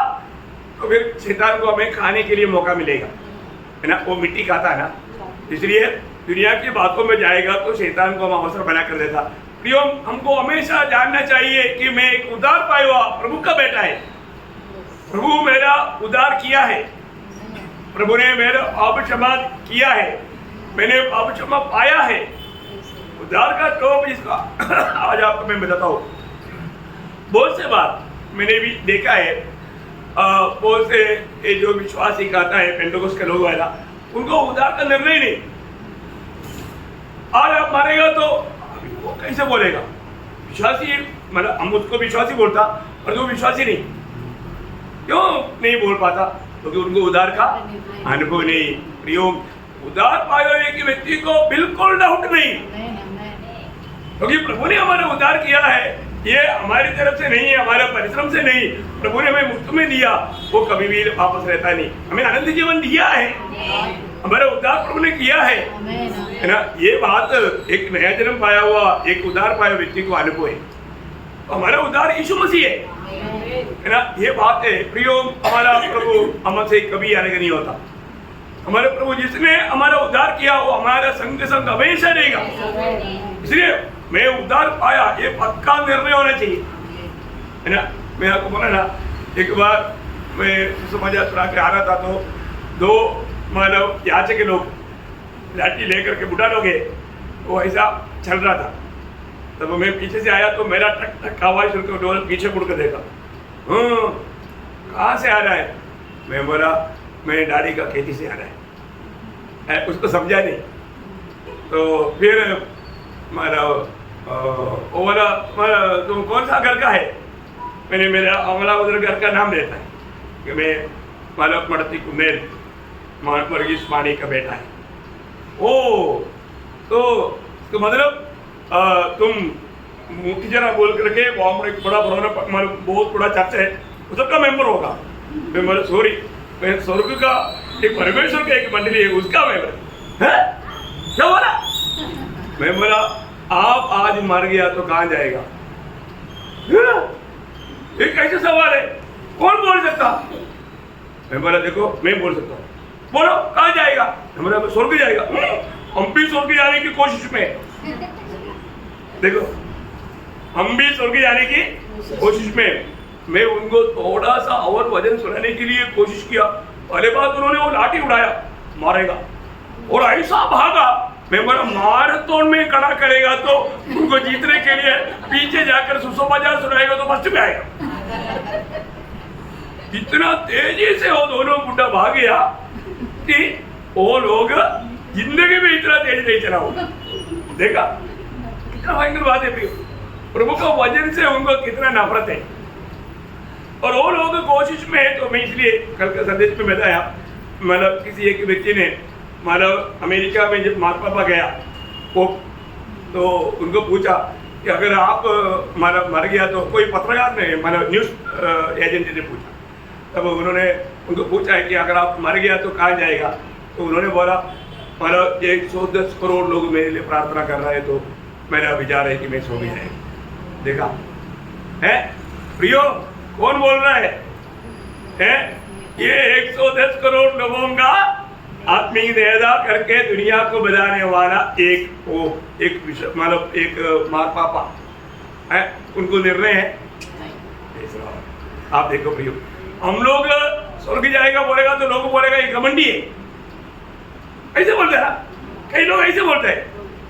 तो फिर शैतान को हमें खाने के लिए मौका मिलेगा, है ना। वो मिट्टी खाता है ना, इसलिए दुनिया की बातों में जाएगा तो शैतान को हम अवसर बना कर देता। प्रियो, हमको हमेशा जानना चाहिए कि मैं एक उद्धार पाया हुआ प्रभु का बेटा है। प्रभु मेरा उद्धार किया है, प्रभु ने मेरा पाप क्षमा किया है, मैंने पाप क्षमा पाया है। उद्धार का टोप इसका आज आपको मैं बताता हूँ। बहुत से बार मैंने भी देखा है, बहुत से ये जो विश्वासी कहता है पेंटोकोस्ट के लोग वाला, उनको उद्धार का निर्णय नहीं। आज आप मारेगा तो वो कैसे बोलेगा? विश्वासी, मतलब हम उसको विश्वासी बोलता, और वो विश्वासी नहीं। क्यों नहीं बोल पाता? क्योंकि उनको उद्धार का अनुभव नहीं। प्रियो, उद्धार पाए हुए कि व्यक्ति को बिल्कुल डाउट नहीं, क्योंकि प्रभु ने हमारा उद्धार किया है। ये हमारी तरफ से नहीं है, हमारे परिश्रम से नहीं, प्रभु ने हमें मुफ्त में दिया, वो कभी भी वापस रहता नहीं। हमें आनंद जीवन दिया है, हमारा उद्धार प्रभु ने किया है ना। ये बात एक नया जन्म पाया हुआ, एक उद्धार पाया व्यक्ति को अनुभव है। तो हमारा उद्धार यीशु मसीह है ना। ये बात है। प्रियो, हमारा प्रभु हमसे कभी अलग नहीं होता। हमारे प्रभु जिसने हमारा उद्धार किया वो हमारा संग संग हमेशा रहेगा। इसलिए मैं उद्धार पाया, ये पक्का निर्णय होना चाहिए, है ना। मैं आपको बोला ना, एक बार मैं समाचार सुना के आ रहा था तो दो मतलब याचक के लोग लाठी लेकर के बुढ़ा लोग है, वो ऐसा चल रहा था। तब मैं पीछे से आया तो मेरा टक टक आवाज सुन के पीछे मुड़ कर देखा, कहाँ से आ रहा है? मैं बोला मैं डाली का खेती से आ रहा है। उसको समझा नहीं। तो फिर वो बोला तुम कौन सा घर का है? मैंने मेरा अमला उधर घर का नाम देता है कि मैं मालक मड़ती कुमेर वर्गीस मानी का बेटा है। ओ तो मतलब तुम मुख्य जरा बोल करके वहाँ एक बड़ा बहुत बड़ा चर्च है, उसका मेंबर होगा। मैं बोला सॉरी, मैं स्वर्ग का एक परमेश्वर का एक मंडली है उसका मेंबर है। क्या बोला? मैं बोला आप आज मर गया तो कहाँ जाएगा? ये कैसे सवाल है? कौन बोल सकता? मैं बोला देखो मैं बोल सकता हूँ, बोलो कहाँ जाएगा? मैं स्वर्ग जाएगा। हम भी स्वर्ग जाने की कोशिश में, देखो हम भी स्वर्ग जाने की कोशिश में। मैं उनको थोड़ा सा और वजन सुनाने के लिए कोशिश किया, पहले बात उन्होंने वो लाठी उड़ाया मारेगा और ऐसा भागा। मैं बोला माराथन में खड़ा करेगा तो उनको जीतने के लिए पीछे जाकर सुसमाचार सुनाएगा तो फर्स्ट में आएगा। इतना तेजी से वो दोनों बुढ़ा भाग गया कि वो लोग जिंदगी में इतना तेज नहीं चला होगा। देखा कितना भयंकर बात है प्रियो, प्रभु का वजन से उनको कितना नफरत है। और वो लोग कोशिश में है। तो मैं इसलिए कल का संदेश में बताया, मतलब किसी एक व्यक्ति ने मतलब अमेरिका में जब मार्पापा गया वो तो उनको पूछा कि अगर आप मतलब मर गया तो कोई पत्रकार ने मतलब न्यूज़ एजेंसी ने पूछा, तब उन्होंने उनको पूछा है कि अगर आप मर गया तो कहाँ जाएगा? तो उन्होंने बोला मतलब 110 करोड़ लोग मेरे लिए प्रार्थना कर रहा है तो मेरा विचार है कि मैं सो भी जाएगा। देखा है प्रियो, कौन बोल रहा है? ये 110 करोड़ लोगों का आत्मिक नेता करके दुनिया को बचाने वाला एक मतलब एक मार्पापा है, उनको निर्णय है। आप देखो प्रियो, हम लोग स्वर्ग जाएगा बोलेगा तो लोग बोलेगा ये घमंडी है, ऐसे बोलते हैं। कई लोग ऐसे बोलते हैं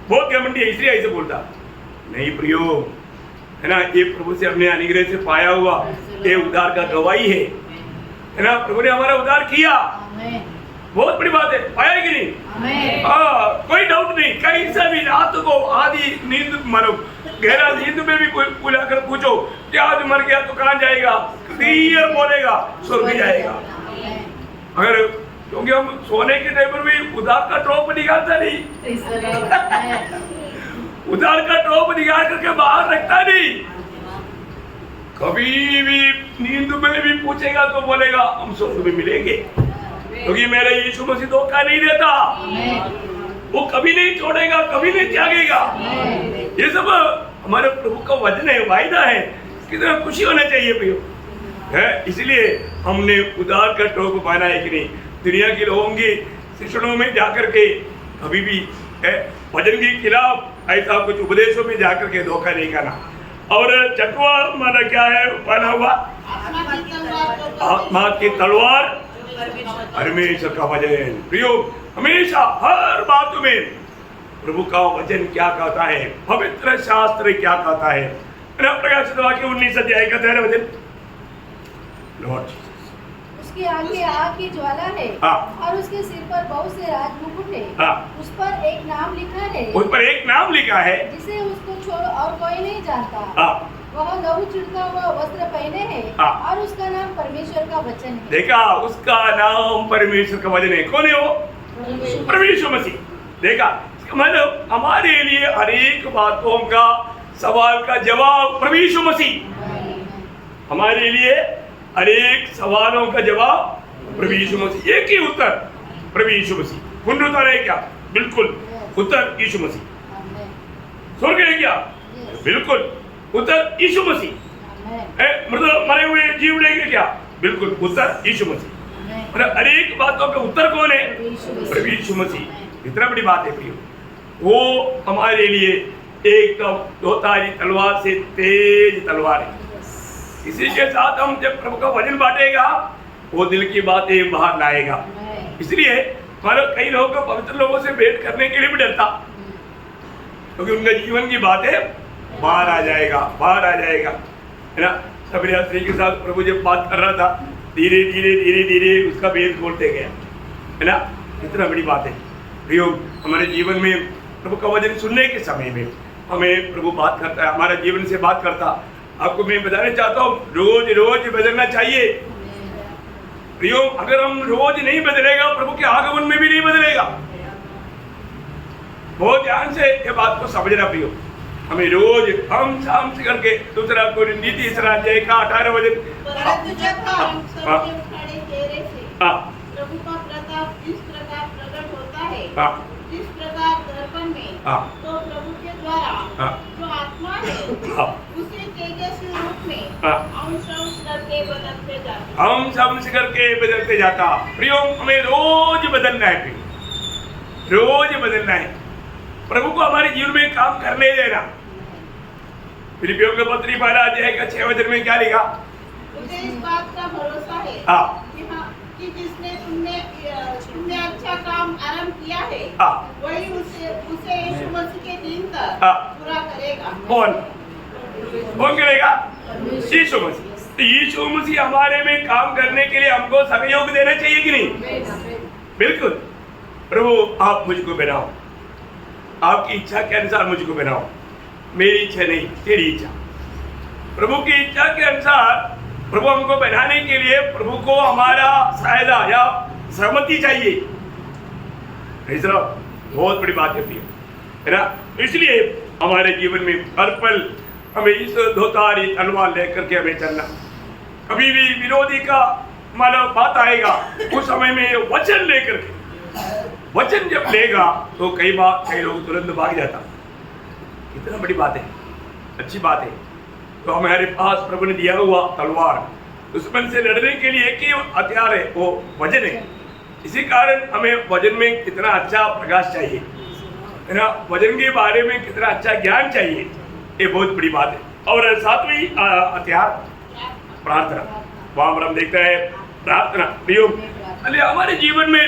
बहुत घमंडी है इसलिए ऐसे बोलता। नहीं प्रियो, है ना, ये प्रभु से हमने अनुग्रह से पाया हुआ ये उद्धार का गवाही है ना। प्रभु ने हमारा उद्धार किया, बहुत बड़ी बात है, पाया है कि नहीं? कोई डाउट नहीं। कहीं से भी रात को आधी नींद मानो गहरा नींद में भी कोई बुलाकर पूछो कि आज मर गया तो कहाँ जाएगा, क्लियर बोलेगा स्वर्ग जाएगा। अगर क्योंकि हम सोने के टाइम पर भी उधार का ड्रॉप निकालता नहीं, उधार का ड्रॉप निकाल करके बाहर रखता नहीं। कभी भी नींद में भी पूछेगा तो बोलेगा हम स्वर्ग में मिलेंगे, क्योंकि मेरा यीशु मसीह धोखा नहीं देता, वो कभी नहीं छोड़ेगा, कभी नहीं त्यागेगा। ये सब हमारे प्रभु का वचन है, वायदा है, कितना खुशी होना चाहिए भैया है। इसलिए हमने उधार का टोप माना है कि नहीं। दुनिया के लोगों की शिक्षणों में जाकर के कभी भी वचन के खिलाफ ऐसा कुछ उपदेशों में जाकर के धोखा नहीं करना। और चटवा माना क्या है, माना हुआ आत्मा की तलवार परमेश्वर का वचन। प्रियो, हमेशा हर बात में प्रभु का वचन क्या कहता है, पवित्र शास्त्र क्या कहता है। प्रकाशित वाक्य 19 अध्याय का 13 वचन, लॉर्ड उसकी आगे आग की ज्वाला है और उसके सिर पर बहुत से राजमुकुट है। उस पर एक नाम लिखा है, उस पर एक नाम लिखा है जिसे उसको छोड़ और कोई नहीं जानता। वह लहू छिड़का हुआ वस्त्र पहने है और उसका नाम परमेश्वर का वचन है। देखा, उसका नाम परमेश्वर का वचन है। कौन है वो? परमेश्वर मसीह। देखा, मतलब हमारे लिए हर एक बातों का सवाल का जवाब परमेश्वर मसीह। हमारे लिए हर एक सवालों का जवाब परमेश्वर मसीह। एक ही उत्तर परमेश्वर मसीह। पुनरुत्थान है क्या? बिल्कुल उत्तर यीशु मसीह। स्वर्ग है क्या? बिल्कुल उत्तर यीशु मसीह। मतलब मरे हुए जीव लेंगे क्या? बिल्कुल उत्तर यीशु मसीह। मतलब हर एक बातों का उत्तर कौन है? परमेश्वर मसीह। इतना बड़ी बात है प्रियो, वो हमारे लिए एकदम दोधारी तलवार से तेज तलवार है। इसी के साथ हम जब प्रभु का वचन बांटेगा वो दिल की बातें बाहर लाएगा। इसलिए मतलब कई लोगों को पवित्र लोगों से भेंट करने के लिए भी डरता, क्योंकि उनका जीवन की बातें बाहर आ जाएगा, बाहर आ जाएगा, है ना। सबरी यात्री के साथ प्रभु जब बात कर रहा था, धीरे धीरे धीरे धीरे उसका भेद खोलते गया, है ना। इतना बड़ी बात है प्रियो, हमारे जीवन में प्रभु का वचन सुनने के समय में हमें प्रभु बात करता है, हमारा जीवन से बात करता। आपको मैं बताना चाहता हूँ, रोज रोज बदलना चाहिए प्रियो। अगर हम रोज नहीं बदलेगा, प्रभु के आगमन में भी नहीं बदलेगा। बहुत ध्यान से ये बात को समझना प्रियो। हमें रोज हम शाम से करके दूसरा कोरिन्थी 3 अध्याय का 18 वचन, प्रभु का प्रताप इस प्रकार प्रकट होता है, जिस प्रकार दर्पण में तो प्रभु के द्वारा जो आत्मा है उसे तेजस्वी रूप में अंश करके बदलते जाता, अंश करके बदलते जाता। प्रियो, हमें रोज बदलना है प्रियो, रोज बदलना है। प्रभु को हमारे जीवन में काम करने देना। फिलिपियों के पत्री 12 अध्याय का 6 वचन में क्या लिखा? मुझे इस बात का भरोसा है कि जिसने तुमने अच्छा काम आरंभ किया है वही उसे यीशु मसीह के दिन तक पूरा करेगा। कौन करेगा? यीशु मसीह। यीशु मसीह हमारे में काम करने के लिए हमको सहयोग देना चाहिए कि नहीं? बिल्कुल। प्रभु आप मुझको बनाओ, आपकी इच्छा के अनुसार मुझको बनाओ, मेरी इच्छा नहीं तेरी इच्छा। प्रभु की इच्छा के अनुसार प्रभु हमको बनाने के लिए प्रभु को हमारा सहायता या सहमति चाहिए। बहुत बड़ी बात है ना। इसलिए हमारे जीवन में हर पल हमें इस दोधारी तलवार लेकर के हमें चलना। कभी भी विरोधी का मानो बात आएगा, उस समय में वचन लेकर के, वचन जब लेगा तो कई बार कई लोग तुरंत भाग जाता। कितना बड़ी बात है, अच्छी बात है। तो हमारे पास प्रभु ने दिया हुआ तलवार, दुश्मन से लड़ने के लिए एक ही हथियार है, वो वचन है। इसी कारण हमें वचन में कितना अच्छा प्रकाश चाहिए, है ना। वचन के बारे में कितना अच्छा ज्ञान चाहिए, ये बहुत बड़ी बात है। और सातवीं हथियार प्रार्थना। वहां पर हम देखते हैं प्रार्थना प्रयोग। हमारे जीवन में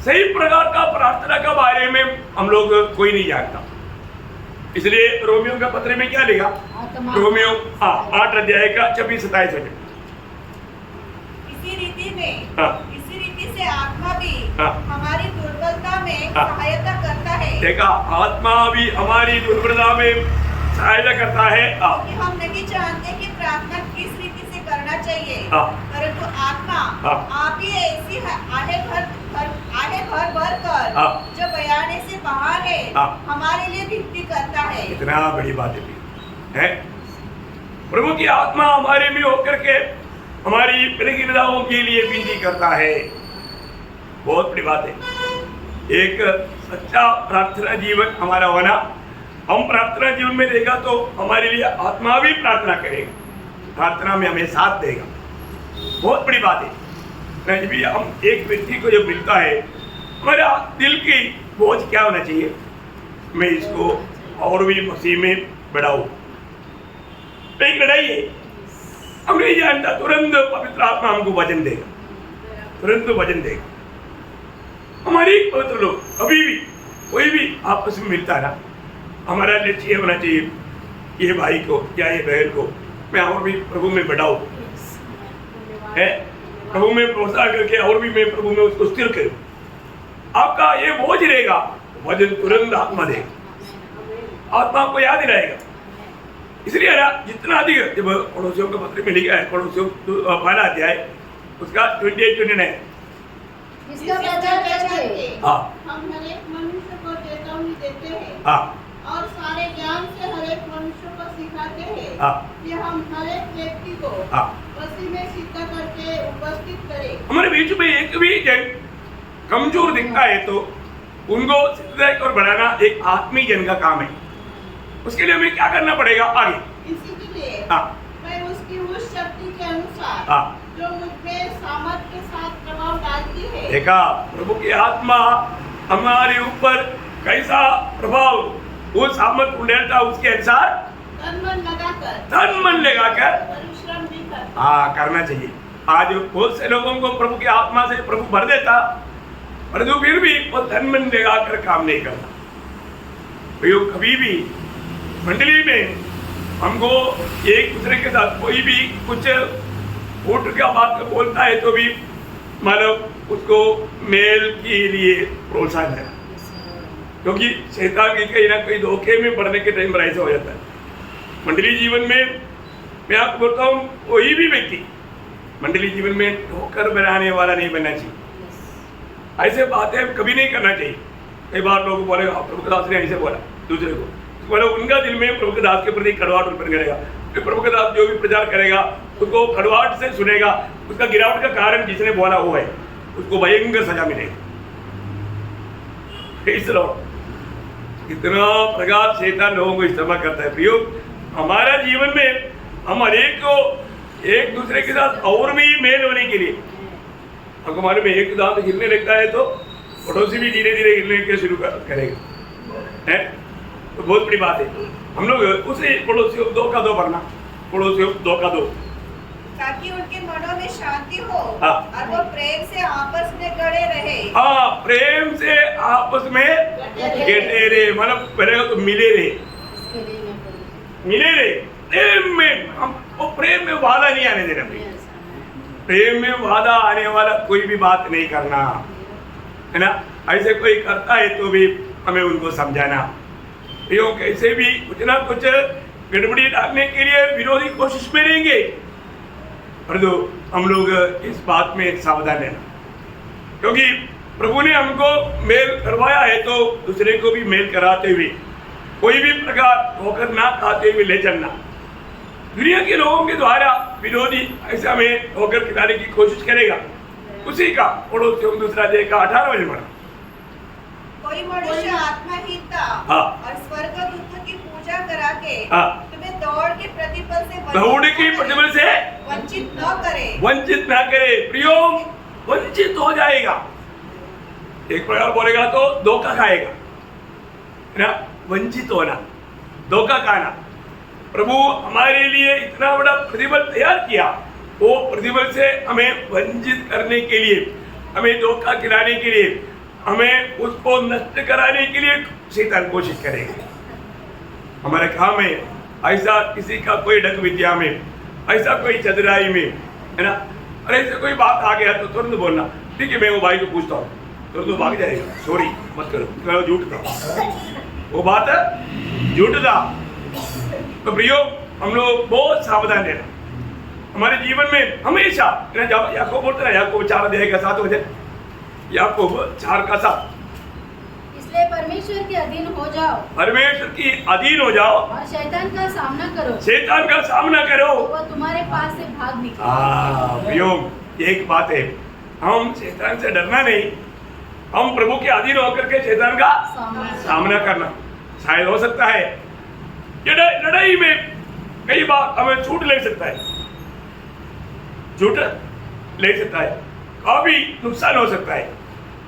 सही प्रकार का प्रार्थना के बारे में हम लोग कोई नहीं जानता, इसलिए रोमियो का पत्र में क्या लिखा? आत्मा रोमियो 8 अध्याय का 26-27 वचन। इसी रीति में हाँ। इसी रीति से आत्मा भी हाँ। हमारी दुर्बलता में हाँ। सहायता करता है, देखा, आत्मा भी हमारी दुर्बलता में सहायता करता है। कि हम नहीं जानते कि प्रार्थना किस रीति से करना चाहिए, हाँ। परंतु आत्मा हाँ। आप ही ऐसी आहे भर भर कर हाँ। जो बयाने से बाहर है, हाँ। हमारे लिए विनती करता है। इतना बड़ी बात है। प्रभु की आत्मा हमारे में होकर के हमारी बलहीनताओं के लिए विनती करता है। बहुत बड़ी बात है। एक सच्चा प्रार्थना जीवन हमारा होना, हम प्रार्थना जीवन में देगा तो हमारे लिए आत्मा भी प्रार्थना करेगा, प्रार्थना में हमें साथ देगा। बहुत बड़ी बात है। जब भी हम एक व्यक्ति को जब मिलता है, हमारा दिल की बोझ क्या होना चाहिए? मैं इसको और भी मसीह में बढ़ाऊं। एक लड़ाई है, हम नहीं जानता, तुरंत पवित्र आत्मा हमको वचन देगा, तुरंत वचन देगा। हमारे पवित्र लोग अभी भी कोई भी आपस में मिलता है ना, हमारा लक्ष्य होना चाहिए, ये भाई को या ये बहन को मैं और भी प्रभु में बढ़ाऊं, है प्रभु में प्रोत्साहन करके और भी मैं प्रभु में उसको स्थिर करूं। आपका ये बोझ रहेगा, वचन तुरंत आत्मा देगा, आत्मा को याद दिलाएगा। इसलिए ना जितना अधिक, जब पड़ोसियों के पत्र में लिखा है, पड़ोसियों पहला अध्याय उसका 28-29, इसका प्रचार करके हाँ हम हर एक मनुष्य को चेतावनी देते हैं, हाँ और सारे ज्ञान से हर एक मनुष्य को सिखाते हैं, हाँ कि हम हर एक व्यक्ति को हाँ। मसीह में सिद्ध करके उपस्थित करें। हमारे बीच में एक भी जन कमजोर दिखता है तो उनको सिद्ध और बढ़ाना एक आत्मीय जन का काम है। उसके लिए हमें क्या करना पड़ेगा आगे? इसी के लिए हाँ मैं उसकी उस शक्ति के अनुसार हाँ। जो मुझ में सामर्थ के साथ प्रभाव डालती है। देखा, प्रभु की आत्मा हमारे ऊपर कैसा प्रभाव, वो सामर्थ उड़ेलता, उसके अनुसार तन मन लगाकर परिश्रम भी करता। हाँ करना चाहिए। आज बहुत से लोगों को प्रभु की आत्मा से प्रभु भर देता, परंतु फिर भी वो तन मन लगाकर काम नहीं करता। तो कभी भी मंडली में हमको एक दूसरे के साथ कोई भी कुछ फूट का बात बोलता है तो भी मतलब उसको मेल के लिए प्रोत्साहन है, क्योंकि शैतान की कहीं ना कहीं धोखे में पड़ने के टाइम पर ऐसा हो जाता है। मंडली जीवन में मैं आपको बोलता हूँ, कोई भी व्यक्ति मंडली जीवन में ठोकर बनाने वाला नहीं बनना चाहिए। ऐसे बातें कभी नहीं करना चाहिए। कई बार लोग बोले प्रभु के दास ने ऐसे बोला दूसरे को, बोले उनका दिल में प्रभु के दास के प्रति कड़वाहट उत्पन्न करेगा। फिर प्रभु के दास जो भी प्रचार करेगा उसको कड़वाहट से सुनेगा, उसका गिरावट का कारण जिसने बोला वो है, उसको भयंकर सजा मिलेगी। इतना प्रकार शैतान लोगों को इस्तेमाल करता है। प्रियो, हमारा जीवन में हम हरेक को एक दूसरे के साथ और भी मेल होने के लिए, अगर हमारे में एक दांत हिलने लगता है तो पड़ोसी भी धीरे धीरे हिलने के शुरू करेगा, है तो बहुत बड़ी बात है। हम लोग उसे पड़ोसियों को धोखा दो, वरना पड़ोसियों को धोखा दो ताकि उनके मनों में शांति हो, हाँ। और वो प्रेम से आपस में गड़े रहे। हाँ, प्रेम से आपस में गेटे रहे, मतलब पहले तो मिले रहे, इसके लिए मैं बोलूं। मिले रहे प्रेम में। हम वो प्रेम में वादा नहीं आने देना। प्रेम में वादा आने वाला कोई भी बात नहीं करना, है ना। ऐसे कोई करता है तो भी हमें उनको समझाना। यो कैसे भी कुछ ना कुछ गड़बड़ी डालने के लिए विरोधी कोशिश में रहेंगे, परंतु हम लोग इस बात में सावधान रहना, क्योंकि प्रभु ने हमको मेल करवाया है तो दूसरे को भी मेल कराते हुए कोई भी प्रकार होकर ना खाते हुए ले चलना। दुनिया के लोगों के द्वारा विरोधी ऐसा में होकर खिलाने की कोशिश करेगा, उसी का पड़ोसियों दूसरा देगा। 18 बजे मरा कोई मनुष्य आत्माहीन था, हाँ। और स्वर्गदूतों की पूजा करा के हाँ। तुम्हें दौड़ के प्रतिफल से वंचित न करे। वंचित ना करे। प्रियो, वंचित हो जाएगा। एक प्रकार बोलेगा तो धोखा खाएगा, है ना। वंचित होना, धोखा खाना। प्रभु हमारे लिए इतना बड़ा प्रतिफल तैयार किया, वो प्रतिफल से हमें वंचित करने के लिए, हमें धोखा खिलाने के लिए, हमें उसको नष्ट कराने के लिए शैतान कोशिश करेगा। हमारे काम में ऐसा किसी का कोई डक विद्या में, ऐसा कोई चतुराई में, है ना, अरे ऐसे कोई बात आ गया तो तुरंत बोलना, ठीक है मैं वो भाई को पूछता हूँ, तुरंत भाग जाएगा, सॉरी मत करो, झूठ था वो बात है, झूठ था। तो प्रियो हम लोग बहुत सावधान रहना हमारे जीवन में हमेशा। याकूब बोलते ना, याकूब 4:7 बजे, याकूब 4:7, इसलिए परमेश्वर के अधीन हो जाओ, परमेश्वर की अधीन हो जाओ और शैतान का सामना करो, शैतान का सामना करो, तो वह तुम्हारे पास से भाग निकलेगा। प्रियो एक बात है, हम शैतान से डरना नहीं, हम प्रभु के अधीन होकर के शैतान का सामना करना। शायद हो सकता है ये लड़ाई में कई बार हमें छूट ले सकता है, छूट ले सकता है, काफी नुकसान हो सकता है,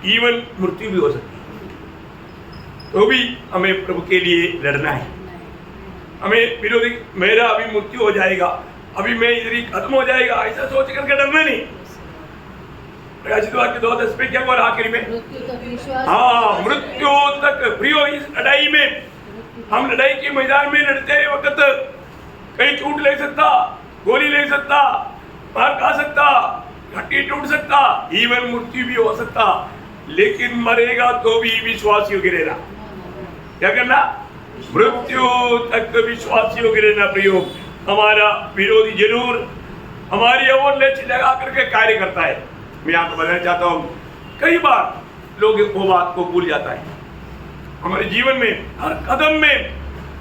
इवन मृत्यु भी हो सकती है, तो भी हमें प्रभु के लिए लड़ना है। हमें विरोधी मेरा अभी मृत्यु हो जाएगा, अभी मैं इधर ही खत्म हो जाएगा, ऐसा सोच करके डरना नहीं। प्रकाशित वाक्य 2:10 पे क्या बोला आखिरी में? हाँ, मृत्यु तक। प्रियो इस लड़ाई में, हम लड़ाई के मैदान में लड़ते वक्त कहीं चोट ले सकता, गोली ले सकता, मार खा सकता, हड्डी टूट सकता, इवन मृत्यु भी हो सकता, लेकिन मरेगा तो भी विश्वासियों की रहना। क्या करना? मृत्यु तक विश्वासियों की रहना। प्रियो हमारा विरोधी जरूर हमारी ओर लक्ष्य लगा करके कार्य करता है। मैं आपको बताना चाहता हूँ, कई बार लोग वो बात को भूल जाता है। हमारे जीवन में हर कदम में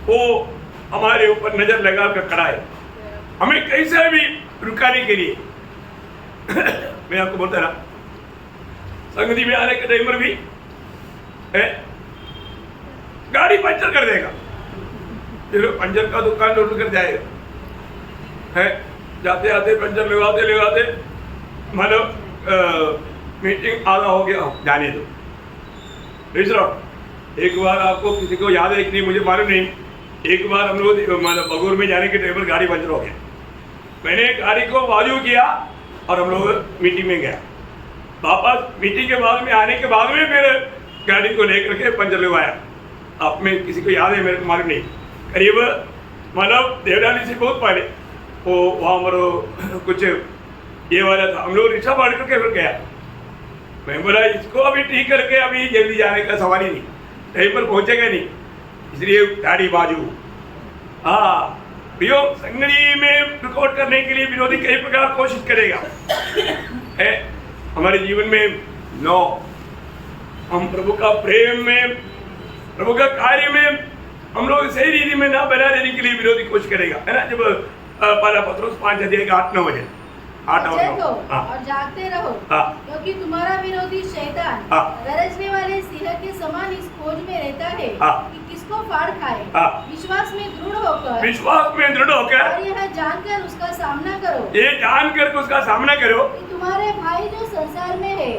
वो हमारे ऊपर नजर लगा कर खड़ा है, हमें कैसे भी रुकाने के लिए। मैं आपको बोलता ना, संगति में आने के ड्राइवर भी है, गाड़ी पंचर कर देगा, फिर पंचर का दुकान ढूंढ कर जाएगा, है जाते आते पंचर लगाते लगाते मतलब मीटिंग आधा हो गया, जाने दो। एक बार आपको किसी को याद है कि नहीं मुझे मालूम नहीं, एक बार हम लोग मतलब बगूर में जाने के ड्राइवर गाड़ी पंचर हो गया, मैंने गाड़ी को वाजू किया और हम लोग मीटिंग में गया। वापस मीटिंग के बाद में आने के बाद में फिर गाड़ी को लेकर के पंचर लगवाया। आप में किसी को याद है, मेरे को मालूम नहीं, करीब मतलब देवडाली से बहुत पहले वो वहाँ हमारा कुछ ये वाला था, हम लोग रिक्शा बांट करके फिर गया। मैं बोला इसको अभी ठीक करके अभी जल्दी जाने का सवाल ही नहीं, टाइम पर पहुंचेगा नहीं, इसलिए गाड़ी बाजू। हाँ प्रियो, संगड़ी में रिकॉर्ड करने के लिए विरोधी कई प्रकार कोशिश करेगा है हमारे जीवन में। नो, हम प्रभु का प्रेम में, प्रभु का कार्य में हम लोग सही रीति में ना बना देने के लिए विरोधी कोशिश करेगा, है ना। जब पहला पत्रोस 5:8-9 बजे 8 और जागते रहो, क्योंकि तुम्हारा विरोधी शैतान गरजने वाले सिंह के समान इस खोज में रहता है कि किसको फाड़ खाए। विश्वास में दृढ़ होकर और यह जानकर उसका सामना करो, ये जानकर उसका सामना करो कि तुम्हारे भाई जो संसार में है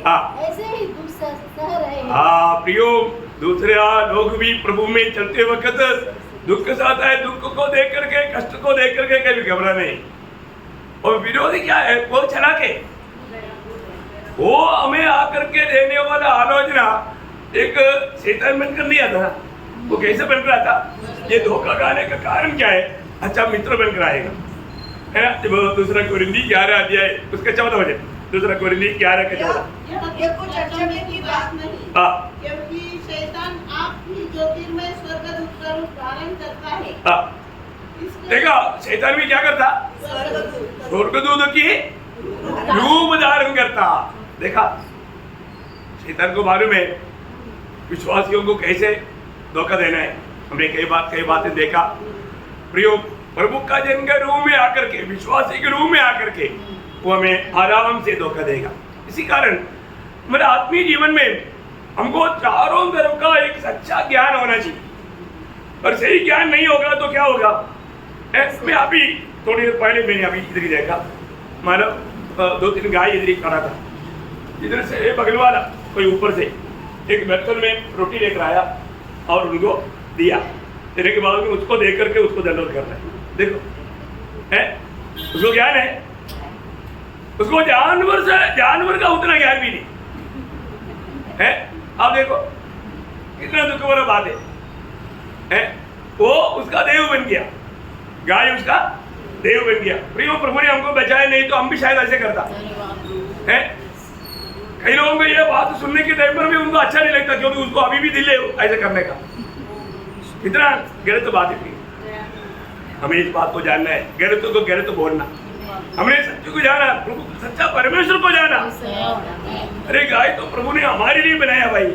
ऐसे ही दुख सह रहे हैं। प्रियो, दूसरे लोग भी प्रभु में चलते वक्त दुख सहता है, दुख को देख करके, कष्ट को देख करके कभी घबरा नहीं। और विरोधी क्या है, वो चला के वो हमें आकर के देने वाला आलोचना एक शैतान बनकर नहीं आता। वो कैसे बनकर आता? ये धोखा खाने का कारण क्या है? अच्छा मित्र बनकर आएगा, है ना। जब दूसरा कोरिंथी 11 अध्याय उसके 14 बजे, दूसरा कोरिंथी 11 के 14। ये कुछ अचंभे की बात नहीं, क्योंकि शैतान आपकी ज्योतिर्मय स्वर्गदूत का रूप धारण करता है। देखा, शैतान भी क्या करता? स्वर्गदूत की रूप धारण करता। देखा, शैतान को मालूम है विश्वासियों को कैसे धोखा देना है। हमने कई बातें देखा। प्रियो, प्रभु का जन के रूप में आकर के, विश्वासी के रूप में आकर के वो हमें आराम से धोखा देगा। इसी कारण हमारे आत्मीय जीवन में हमको चारों तरफ का एक सच्चा ज्ञान होना चाहिए, और सही ज्ञान नहीं होगा तो क्या होगा? मैं अभी थोड़ी देर पहले मैंने अभी इधर ही देखा, मतलब 2-3 गाय इधर ही खड़ा था, इधर से बगल वाला कोई ऊपर से एक बर्तन में रोटी लेकर आया और उनको दिया। देने के बाद में उसको देख करके उसको दंडवत करना है। देखो, है उसको ज्ञान है, उसको जानवर का उतना ज्ञान भी नहीं है। आप देखो कितना दुख वाला बात है। वो उसका देव बन गया, गाय उसका देव बन गया। प्रियो, प्रभु ने हमको बचाया, नहीं तो हम भी शायद ऐसे करता है। कई लोगों को ये बात सुनने के टाइम पर भी उनको अच्छा नहीं लगता, क्योंकि उसको अभी भी दिल है ऐसे करने का। कितना गलत बात है। हमें इस बात को जानना है, गलत को गलत बोलना, हमने सत्य को जाना, प्रभु सच्चा परमेश्वर को जाना। अरे गाय तो प्रभु ने हमारे लिए बनाया भाई।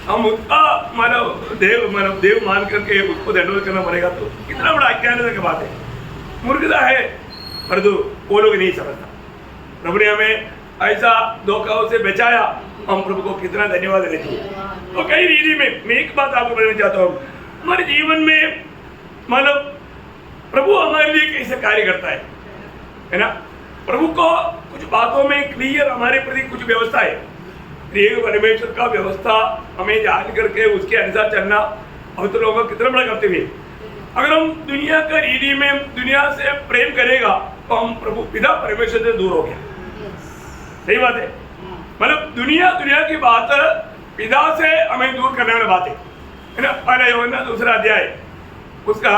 हम उसका मानव देव मान करके उसको दंडवत करना पड़ेगा, तो कितना बड़ा अज्ञान की बात है, मूर्खता है। परंतु वो लोग नहीं समझता। प्रभु ने हमें ऐसा धोखाओं से बचाया, हम प्रभु को कितना धन्यवाद देना चाहिए। तो कई रीति में मैं एक बात आपको बताना चाहता हूँ, हमारे जीवन में मतलब प्रभु हमारे लिए कैसे कार्य करता है ना। प्रभु को कुछ बातों में क्लियर हमारे प्रति कुछ व्यवस्था है। एक परमेश्वर का व्यवस्था हमें जान करके उसके अनुसार चलना पवित्र लोगों का कितना बड़ा कर्तव्य है। अगर हम दुनिया का रीति में दुनिया से प्रेम करेगा तो हम प्रभु पिता परमेश्वर से दूर हो गया। सही बात है। मतलब दुनिया की बात पिता से हमें दूर करने वाली बात है ना। पहला यूहन्ना 2 अध्याय उसका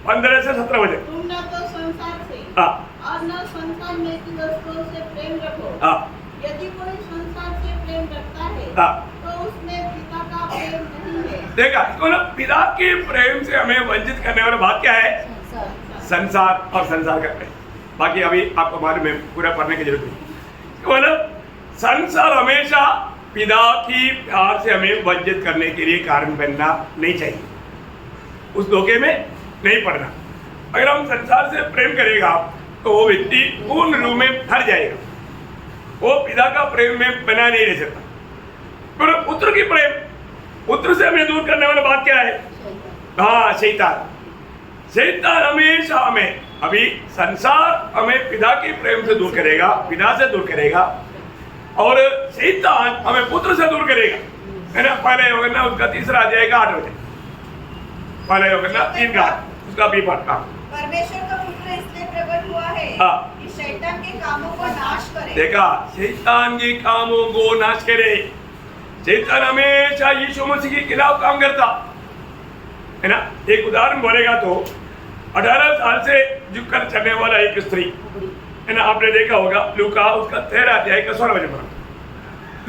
15 से 17 वचन। तुम न तो संसार से और न संसार में की वस्तुओं से प्रेम रखो। यदि कोई संसार से प्रेम रखता है तो उसमें पिता का प्रेम नहीं है। देखा, इसको ना पिता के प्रेम से हमें वंचित करने वाला बात क्या है? संसार और संसार का प्रेम। बाकी अभी आपको मालूम है, पूरा पढ़ने की जरूरत नहीं। मतलब संसार हमेशा पिता की प्यार से हमें वंचित करने के लिए कारण बनना नहीं चाहिए, उस धोखे में नहीं पड़ना। अगर हम संसार से प्रेम करेगा तो वो व्यक्ति पूर्ण रूप में भर जाएगा, वो पिता का प्रेम में बना नहीं रह सकता। पर पुत्र की प्रेम, पुत्र से हमें दूर करने वाली बात क्या है? हाँ, शैतान हमेशा हमें, अभी संसार हमें पिता के प्रेम से दूर करेगा, पिता से दूर करेगा, और शैतान हमें पुत्र से दूर करेगा, है ना। पहले यूहन्ना उसका 3 अध्याय का 8 वचन, पहले यूहन्ना 3 का 8 उसका भी पाठ। परमेश्वर का पुत्र इसलिए प्रकट हुआ है कि शैतान के कामों को नाश करे। देखा, शैतान के कामों को नाश करे। शैतान हमेशा यीशु मसीह के खिलाफ काम करता है ना। एक उदाहरण बोलेगा तो 18 साल से झुककर चलने वाला एक स्त्री है ना, आपने देखा होगा। लूका उसका 13 अध्याय का 16 वचन पढ़ा।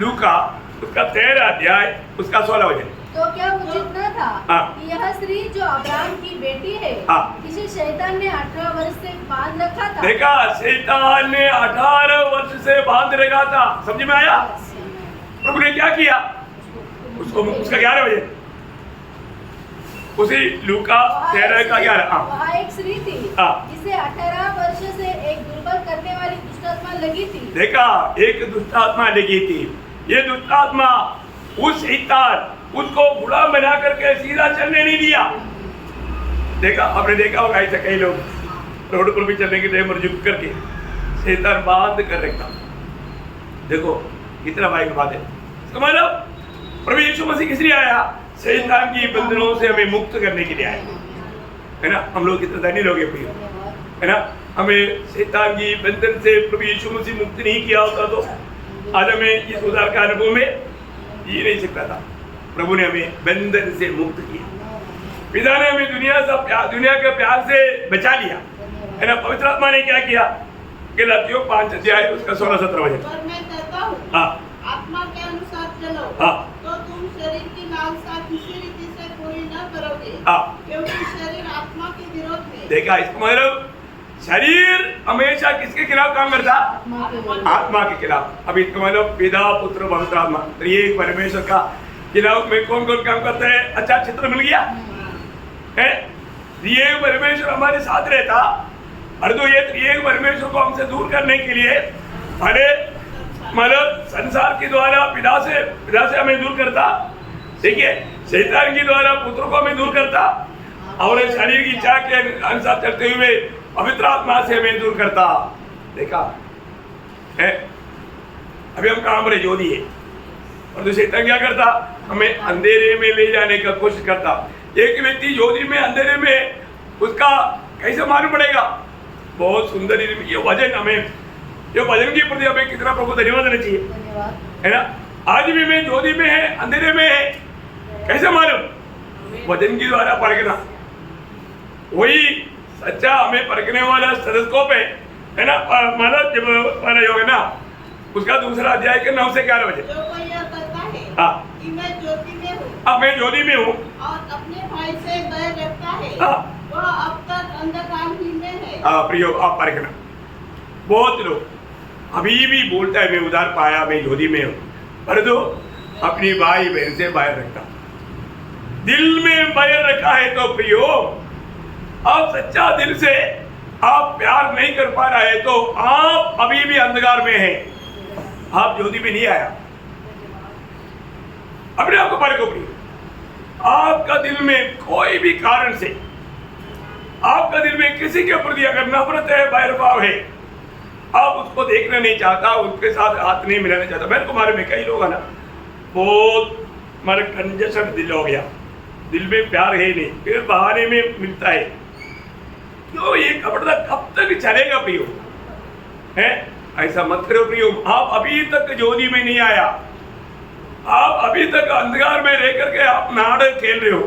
लूका उसका 13 अध्याय उसका 16 वचन। तो क्या उचित न था कि यह स्त्री जो अब्राहम की बेटी है, जिसे शैतान ने 18 वर्ष से बांध रखा था। देखा, शैतान ने 18 वर्ष से बांध रखा था। समझ में आया? प्रभु ने क्या किया उसको? उसका 11 वचन, उसी लूका 13 का 11। वहाँ एक स्त्री थी जिसे 18 वर्ष से एक दुर्बल करने वाली दुष्टात्मा लगी थी। देखा, एक दुष्टात्मा लगी थी। ये दुष्टात्मा उस शैतान उसको बुढ़ा बना करके सीधा चलने नहीं दिया। देखा, आपने देखा होगा ऐसे कई लोग रोड पर भी चलने के टाइम पर झुक करके शैतान बांध कर रखता। देखो कितना भाई की बात है। मतलब प्रभु यीशु मसीह किस लिए आया? शैतान की बंधनों से हमें मुक्त करने के लिए आया, है ना। हम लोग कितने धनी लोग हैं, है ना। हमें शैतान की बंधन से प्रभु यीशु मसीह मुक्त नहीं किया होता तो आज हमें इस उद्धार का अनुभव में जी नहीं सकता था। प्रभु ने हमें बंधन से मुक्त किया। पिता ने हमें दुनिया के प्यार से बचा लिया, है ना। पवित्र आत्मा ने क्या किया? गलातियों 5 अध्याय उसका 16-17 वचन। पर मैं कहता हूँ, आत्मा के अनुसार चलो तो तुम शरीर की लालसा किसी रीति से पूरी न करोगे, क्योंकि शरीर आत्मा के विरोध में। देखा, इसका मतलब शरीर हमेशा किसके खिलाफ काम करता? आत्मा के खिलाफ। अभी इसका मतलब पिता, पुत्र, पवित्र आत्मा, त्रिएक परमेश्वर का खिलाफ में कौन कौन काम करता है? अच्छा चित्र मिल गया है। त्रिएक परमेश्वर हमारे साथ रहता, और तो ये त्रिएक परमेश्वर को हमसे दूर करने के लिए अरे मतलब संसार के द्वारा पिता से हमें दूर करता, ठीक है। शैतान के द्वारा पुत्र को हमें दूर करता, और शरीर की इच्छा के अनुसार चलते हुए पवित्र आत्मा से हमें दूर करता। देखा है, अभी हम काम रहे ज्योति है, और तो शैतान क्या करता? हमें अंधेरे में ले जाने का कोशिश करता। एक व्यक्ति ज्योति में अंधेरे में उसका कैसे मालूम पड़ेगा? बहुत सुंदर ये वजन, हमें ये वजन के प्रति हमें कितना प्रभु धन्यवाद देना चाहिए, है ना। आज भी मैं ज्योति में है, अंधेरे में है, कैसे मालूम? वचन के द्वारा परखना, वही सच्चा हमें परखने वाला स्टेथोस्कोप है ना। मतलब जब पहला योग है ना, उसका दूसरा अध्याय के 9 से 11 बजे। जो कोई यह कहता है हाँ। कि मैं ज्योति में हूँ अब मैं ज्योति में हूँ और अपने भाई से बैर रखता है, हाँ। वह अब तक अंधकार ही में है। प्रियो आप परखना। बहुत लोग अभी भी बोलता है मैं उधार पाया, मैं ज्योति में हूँ, परंतु अपनी भाई बहन से बाहर रखता, दिल में बाहर रखा है। तो प्रियो आप सच्चा दिल से आप प्यार नहीं कर पा रहा है तो आप अभी भी अंधकार में हैं, आप ज्योति में नहीं आया। अपने आप को परखो प्रियो। आपका दिल में कोई भी कारण से, आपका दिल में किसी के प्रति अगर नफरत है, बैरभाव है, आप उसको देखना नहीं चाहता, उसके साथ हाथ नहीं मिलाना चाहता। मेरे तुम्हारे में कई लोग है ना, बहुत हमारे कंजेशन दिल हो गया, दिल में प्यार है नहीं, फिर बहाने में मिलता है। क्यों ये कपड़ा कब तक चलेगा प्रियो? है ऐसा मत करो प्रियो। आप अभी तक ज्योति में नहीं आया, आप अभी तक अंधकार में रह करके आप नाटक खेल रहे हो।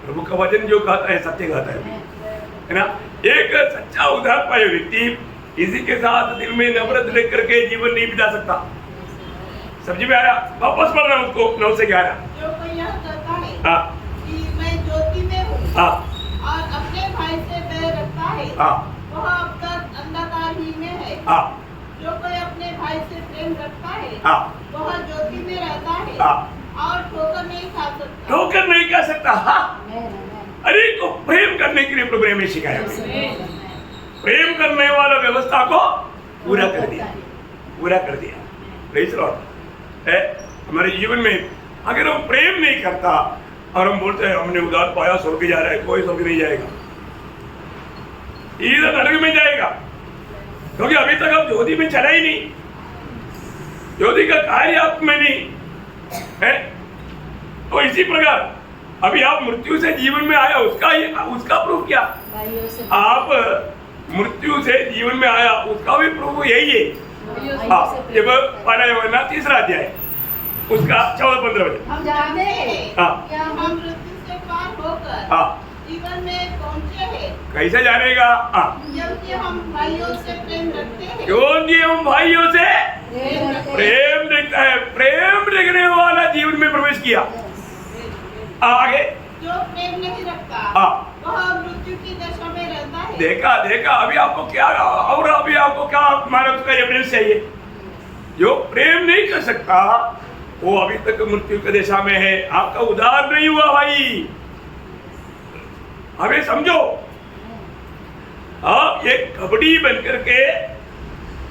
प्रभु का वचन जो कहता है सत्य कहता है ना। एक सच्चा उद्धार पाए व्यक्ति किसी के साथ दिल में नफरत लेकर के जीवन नहीं बिता सकता। समझ में आया? वापस पढ़ना उसको 9 से 11। जो कोई यह कहता है हाँ कि मैं ज्योति में हूँ हाँ और अपने भाई से बैर रखता है, हाँ वह अब तक अंधकार ही में है। हाँ जो कोई अपने भाई से प्रेम रखता है, हाँ वह ज्योति में रहता है हाँ और ठोकर नहीं खा सकता। ठोकर नहीं खा सकता। हाँ अरे को प्रेम करने के लिए प्रभु ने हमें सिखाया। प्रेम करने वाला व्यवस्था को पूरा कर दिया, पूरा कर दिया। Praise Lord. है हमारे जीवन में अगर हम प्रेम नहीं करता और हम बोलते हैं हमने उधार पाया, स्वर्ग जा रहा है, कोई स्वर्ग नहीं जाएगा, इधर नरक में जाएगा, क्योंकि अभी तक आप ज्योति में चला ही नहीं, ज्योति का कार्य आप में नहीं है। तो इसी प्रकार अभी आप मृत्यु से जीवन में आया, उसका प्रूफ क्या? आप मृत्यु से जीवन में आया, उसका भी प्रूफ यही है। हाँ जब पढ़ा योना 3रा अध्याय उसका 14-15 बजे। हम जानते हैं हाँ कि हम मृत्यु से पार होकर हाँ जीवन में पहुँचे हैं, कैसे जानेगा? हाँ क्योंकि हम भाइयों से प्रेम रखते हैं। क्योंकि हम भाइयों से प्रेम रखता है। प्रेम रखने वाला जीवन में प्रवेश किया। आगे जो प्रेम नहीं रखता हाँ वह मृत्यु की दशा में रहता है। देखा अभी आपको क्या, और अभी आपको क्या हमारा उसका एविडेंस चाहिए? जो प्रेम नहीं कर सकता वो अभी तक मृत्यु की दशा में है, आपका उद्धार नहीं हुआ भाई। हमें समझो, आप ये कबड्डी बनकर के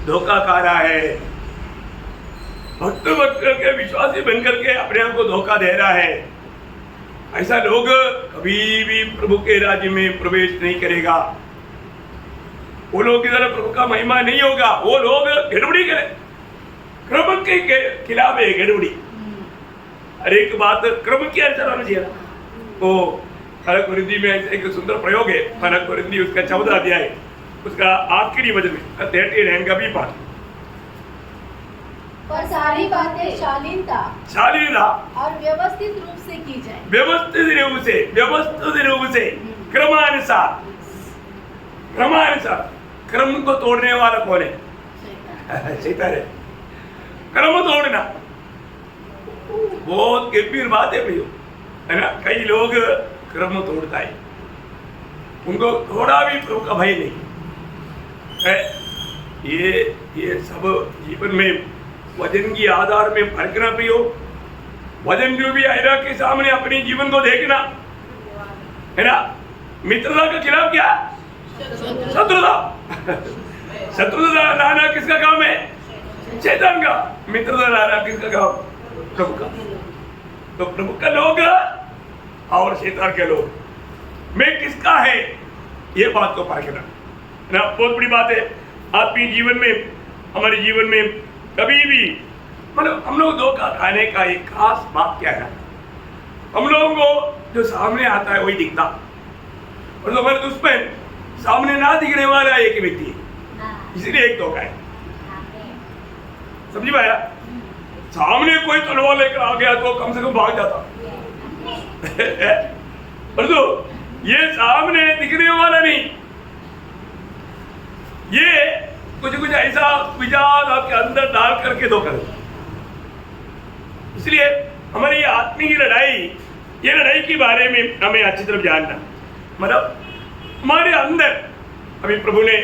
धोखा खा रहा है, भक्त के विश्वासी बनकर के अपने आप को धोखा दे रहा है। ऐसा लोग कभी भी प्रभु के राज्य में प्रवेश नहीं करेगा। वो लोग की तरह प्रभु का महिमा नहीं होगा। वो लोग गड़बड़ी करें, क्रम के खिलाफ है गड़बड़ी। हर एक बात क्रम की अनुसार होना चाहिए। तो फरक वृद्धि में एक सुंदर प्रयोग है। फरक वृद्धि उसका 14 अध्याय उसका आखिरी वचन में 13 का भी पाठ। पर सारी बातें शालीनता और व्यवस्थित रूप से की जाए। व्यवस्थित रूप से क्रमानुसार। क्रम को तोड़ने वाला कौन है? शैतान है। क्रम तोड़ना बहुत गंभीर बात है भैया, है ना। कई लोग क्रम तोड़ता है, उनको थोड़ा भी प्रभु का भय नहीं है। ये सब जीवन में वचन की आधार में परखना प्रियो। वचन जो भी आएगा के सामने अपने जीवन को देखना, है ना। मित्रता के खिलाफ क्या? शत्रुता। शत्रुता लाना किसका काम है? शैतान का। मित्रता लाना किसका काम? प्रभु का। तो प्रभु का लोग और शैतान के लोग में किसका है, ये बात को परखना, है ना। बहुत बड़ी बात है आत्मीय जीवन में। हमारे जीवन में कभी भी मतलब हम लोग धोखा खाने का एक खास बात क्या है, हम लोगों को जो सामने आता है वही दिखता, और जो हमारे दुश्मन सामने ना दिखने वाला एक व्यक्ति है, इसलिए एक धोखा है। समझ में आया? सामने कोई तलवार लेकर आ गया तो कम से कम भाग जाता, परंतु ये सामने दिखने वाला नहीं, ये कुछ कुछ ऐसा विचार आपके अंदर डाल करके दो करो। इसलिए हमारी ये आत्मिक लड़ाई, ये लड़ाई के बारे में हमें अच्छी तरह जानना, मतलब हमारे अंदर अभी प्रभु ने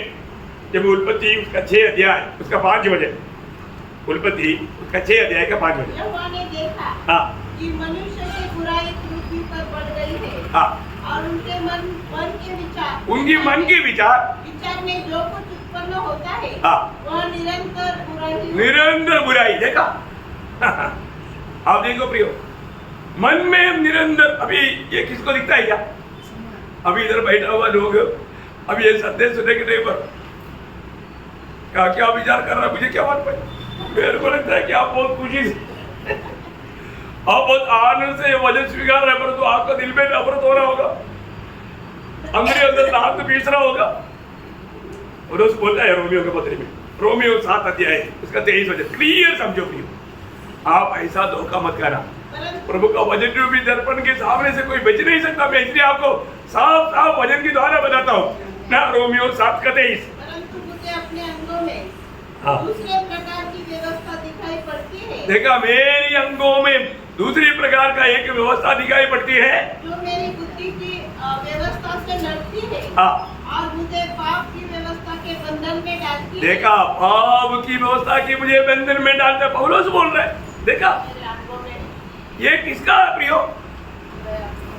जब उत्पत्ति उसका 6 अध्याय उसका 5 वचन, उत्पत्ति उसका 6 अध्याय का 5 वचन, यहोवा ने देखा हाँ कि मनुष्य की बुराई पृथ्वी पर बढ़ गई है, हाँ, और उनके मन के विचार, उनकी मन के विचार में जो कुछ उत्पन्न होता है, हाँ, वह निरंतर बुराई। देखा आप देखो प्रियो, मन में निरंतर, अभी ये किसको दिखता है क्या? अभी इधर बैठा हुआ लोग अभी ये संदेश सुनने के टाइम पर क्या क्या विचार कर रहा है, मुझे क्या मालूम है। मेरे को लगता है कि आप बहुत खुशी से, आप बहुत आनंद से वचन स्वीकार रहे, परंतु आपका दिल में नफरत हो रहा होगा, अंदर दांत पीस रहा होगा। और उस बोलता है रोमियो के पत्र में, रोमियो 7 अध्याय उसका 23 वचन, क्लियर समझो प्रियो, आप ऐसा धोखा मत करना। प्रभु का वचन रूपी दर्पण के सामने से कोई बच नहीं सकता। मैं इसलिए आपको साफ साफ वचन के द्वारा बताता हूँ ना, रोमियो 7 का 23। परंतु मुझे अपने अंगों में हाँ, दूसरे प्रकार की व्यवस्था दिखाई पड़ती है। देखा, मेरी अंगों में दूसरी प्रकार का एक व्यवस्था दिखाई पड़ती है, जो मेरी बुद्धि की व्यवस्था से लड़ती है, हाँ, और मुझे पाप की व्यवस्था के बंधन में डालती है। देखा, पाप की व्यवस्था की मुझे बंधन में डालता है, पौलुस बोल रहे हैं। देखा, मेरे अंगों में ये किसका प्रियो?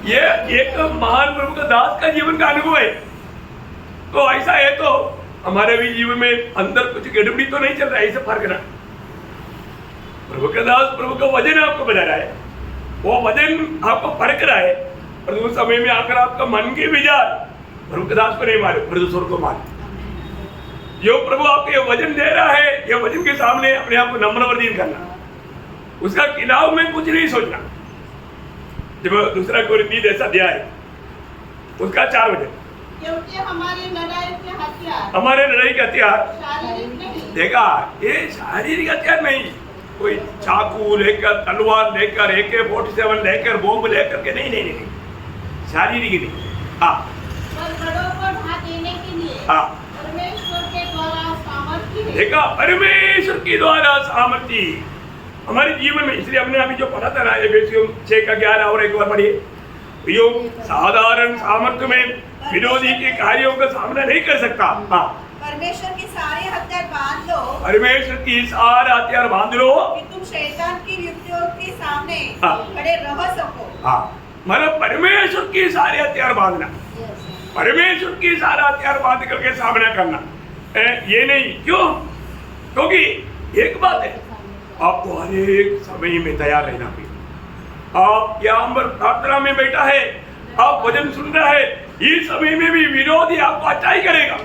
ये एक महान प्रभु का दास का जीवन का अनुभव है। तो ऐसा है तो हमारे भी जीवन में अंदर कुछ गड़बड़ी तो नहीं चल रहा है, ऐसे फर्क ना। प्रभु का दास प्रभु का वजन आपको बता रहा है, वो वजन आपको फर्क रहा है, और उस समय में आकर आपका मन के विचार प्रभु के दास को नहीं मारे, परमेश्वर को मारे। जो प्रभु आपको ये वजन दे रहा है, ये वजन के सामने अपने आप को नम्र वर्दीन करना, उसका खिलाफ में कुछ नहीं सोचना। जब दूसरा कोरिन्थी जैसा अध्याय उसका 4 वचन, क्योंकि हमारे लड़ाई के हथियार, हमारे लड़ाई के हथियार शारीरिक नहीं। देखा, ये शारीरिक हथियार नहीं, कोई चाकू लेकर, तलवार लेकर, AK-47 लेकर, बॉम्ब लेकर के, नहीं नहीं नहीं, शारीरिक नहीं। हाँ, पर बड़ों को ढा देने के लिए हाँ, परमेश्वर के द्वारा सामर्थ्य है। देखा, परमेश्वर के द्वारा सामर्थ्य हमारे जीवन में। इसलिए हमने अभी जो पढ़ा था ना, एफेसियों 6 का 11 और एक बार पढ़िए, प्रियो, साधारण सामर्थ्य में विरोधी के कार्यों का सामना नहीं कर सकता। हाँ, परमेश्वर के सारे हथियार बांध लो, परमेश्वर की सारे हथियार बांध लो कि तुम शैतान की युक्तियों के सामने हाँ। खड़े रह सको। हाँ, मतलब परमेश्वर की सारे हथियार बांधना, परमेश्वर की सारा हथियार बांध करके सामना करना, ये नहीं। क्यों? क्योंकि एक बात है, आपको हर एक समय में तैयार रहना पड़ेगा। आप यहाँ पर प्रार्थना में बैठा है, आप वचन सुन रहा है, इस समय में भी विरोधी आपको अच्छाई करेगा।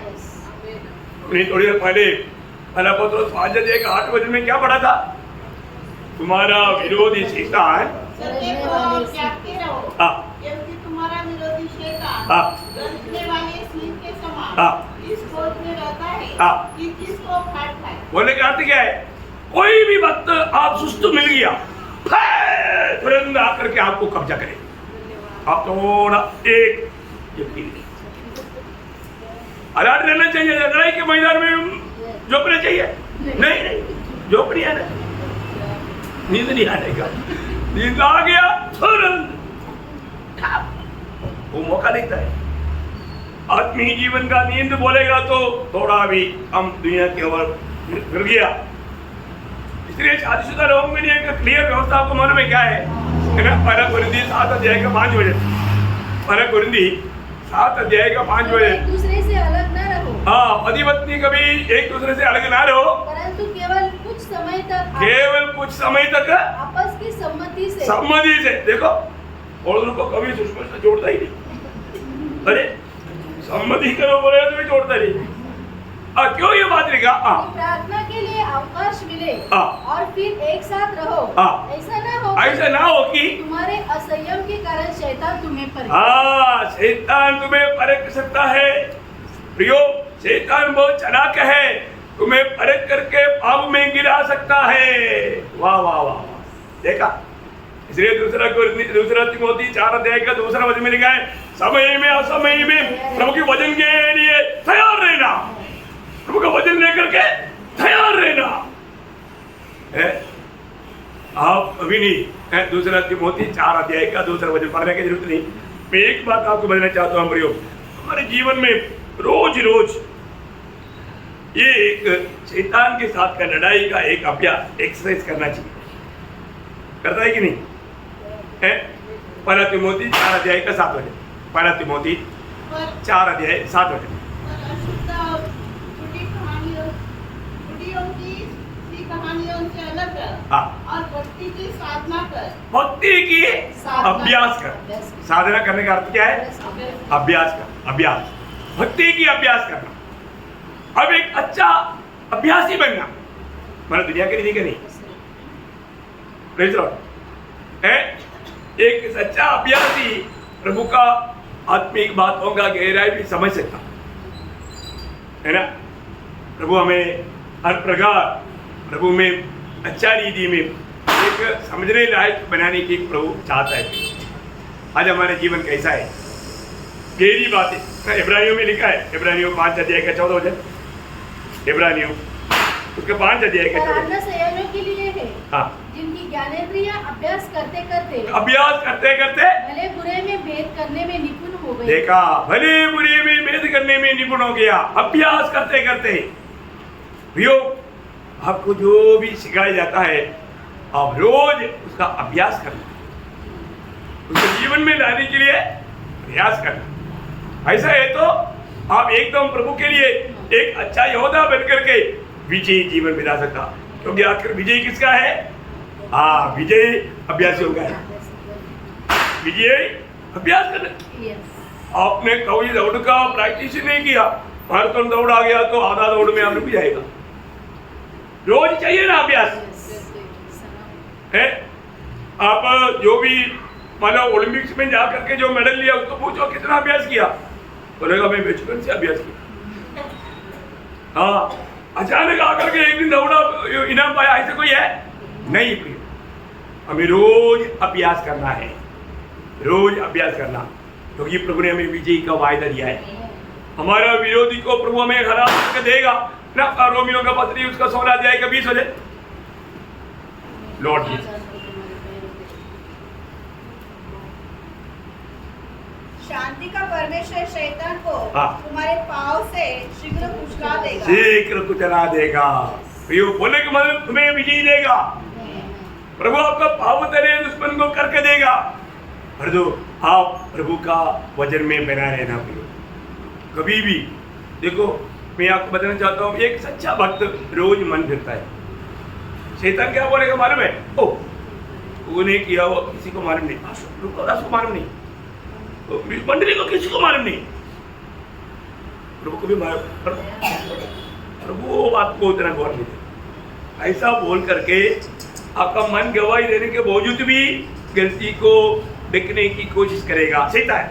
नहीं, थोड़ी देर पहले पत्रस 5:8 वचन में क्या पढ़ा था? तुम्हारा विरोधी शैतान सदैव और जागते रहो, हाँ, क्योंकि तुम्हारा विरोधी शैतान हाँ, गरजने वाले सिंह के समान हाँ, इस खोज में रहता है हाँ। कि किसको फाड़ खाए। बोलने का अर्थ क्या है? कोई भी वक्त आप सुस्त मिल गया, तुरंत आकर के आपको कब्जा करे। आप थोड़ा एक अलर्ट रहना चाहिए। लड़ाई के मैदान में झोंकना चाहिए? नहीं नहीं, झोंक नहीं आना, नींद नहीं आने का। नींद आ गया तुरंत वो मौका देता है। आत्मीय जीवन का नींद बोलेगा तो थोड़ा भी हम दुनिया के ओर फिर गया। इसलिए शादीशुदा लोगों के लिए एक क्लियर व्यवस्था आपको मालूम है क्या है? 1 कोरिन्थी 7 अध्याय का 5 वचन, 1 कोरिन्थी 7 अध्याय का 5 वचन। एक दूसरे से अलग न रहो। हाँ, पति पत्नी कभी एक दूसरे से अलग ना रहो, परंतु केवल कुछ समय तक केवल कुछ समय तक आपस की सम्मति से देखो, और उनको कभी दुश्मन से जोड़ता ही नहीं। अरे सम्मति करो बोले तो भी जोड़ता नहीं। क्यों ये बात लिखा? प्रार्थना के लिए अवकाश मिले हाँ। और फिर एक साथ रहो। हाँ। ऐसा ना हो कि तुम्हारे असंयम के कारण शैतान तुम्हें परखे। हाँ, शैतान तुम्हें परख सकता है प्रियो। शैतान बहुत चालाक है, तुम्हें परख करके पाप में गिरा सकता है। वाह वाह वाह, देखा इसलिए दूसरा तिमोथी 4 अध्याय का दूसरा वचन में लिखा है, समय में असमय में प्रभु के वचन के लिए तैयार रहना, प्रभु का वचन लेकर के तैयार रहना है। आप अभी नहीं है, दूसरा तिमोथी 4 अध्याय का दूसरा वचन पढ़ने की जरूरत नहीं। मैं एक बात आपको बताना चाहता हूँ प्रियो, हमारे जीवन में रोज रोज ये एक शैतान के साथ का लड़ाई का एक अभ्यास एक्सरसाइज करना चाहिए। करता है कि नहीं है? पहला तिमोथी 4 अध्याय का 7 वचन, पहला तिमोथी 4 अध्याय 7 वचन। कहानियों से अलग कर और भक्ति की साधना कर, भक्ति की अभ्यास कर। साधना करने का अर्थ क्या है? अभ्यास कर, अभ्यास, भक्ति की अभ्यास करना। अब एक अच्छा अभ्यासी बनना, मैंने दुनिया के लिए नहीं करनी है। एक सच्चा अभ्यासी प्रभु का आत्मिक बातों का गहराई भी समझ सकता है ना। प्रभु हमें हर प्रकार प्रभु में अच्छा रीति में एक समझने लायक बनाने की प्रभु चाहता है। आज हमारे जीवन कैसा है, गहरी बातें इब्रानियों में लिखा है, इब्रानियों 5 अध्याय का 14 वचन, इब्रानियों उसका 5 अध्याय का 14 वचन सयानों के लिए है, हाँ, जिनकी ज्ञानेंद्रियां अभ्यास करते करते भले बुरे में भेद करने में निपुण हो गए। देखा, भले बुरे में भेद करने में निपुण हो गया, अभ्यास करते करते। भैया आपको जो भी सिखाया जाता है आप रोज उसका अभ्यास करना, उसको जीवन में लाने के लिए प्रयास करना। ऐसा है तो आप एकदम प्रभु के लिए एक अच्छा योद्धा बनकर के विजयी जीवन बिता सकता, क्योंकि आखिर विजय किसका है? हाँ, विजय अभ्यासियों का है। विजय अभ्यास करना। आपने कभी दौड़ का प्रैक्टिस नहीं किया, माराथन दौड़ आ गया तो आधा दौड़ में आप रुक जाएगा। रोज चाहिए ना अभ्यास है। आप जो भी मतलब ओलंपिक्स में जा करके जो मेडल लिया उसको पूछो कितना अभ्यास किया, बोलेगा मैं बचपन से अभ्यास किया। हाँ, अचानक आकर के एक दिन दौड़ा इनाम पाया, ऐसे कोई है नहीं। प्रिय, हमें रोज अभ्यास करना है, रोज अभ्यास करना, क्योंकि प्रभु ने हमें विजय का वायदा दिया है। हमारा विरोधी को प्रभु हमें हरा करके देगा ना। रोमियो का पत्री उसका 16 अध्याय का 20 वचन, लॉर्ड शांति का परमेश्वर शैतान को हाँ, तुम्हारे पाँव से शीघ्र कुचला देगा, शीघ्र कुचला देगा। प्रियो बोले कि मतलब तुम्हें विजय देगा, प्रभु आपका पाव तले दुश्मन को करके देगा। पर जो आप प्रभु का वचन में बना रहना प्रियो, कभी भी देखो मैं आपको बताना चाहता हूँ, एक सच्चा भक्त रोज मन फिरता है। शैतान क्या बोलेगा मालूम है? ओ तूने किया वो किसी को मालूम नहीं, को मालूम नहीं, तो मंडली को किसी को मालूम नहीं, प्रभु को भी मालूम। प्रभु वो बात को उतना गौर नहीं देता। ऐसा बोल करके आपका मन गवाही देने के बावजूद भी गलती को देखने की कोशिश करेगा शैतान,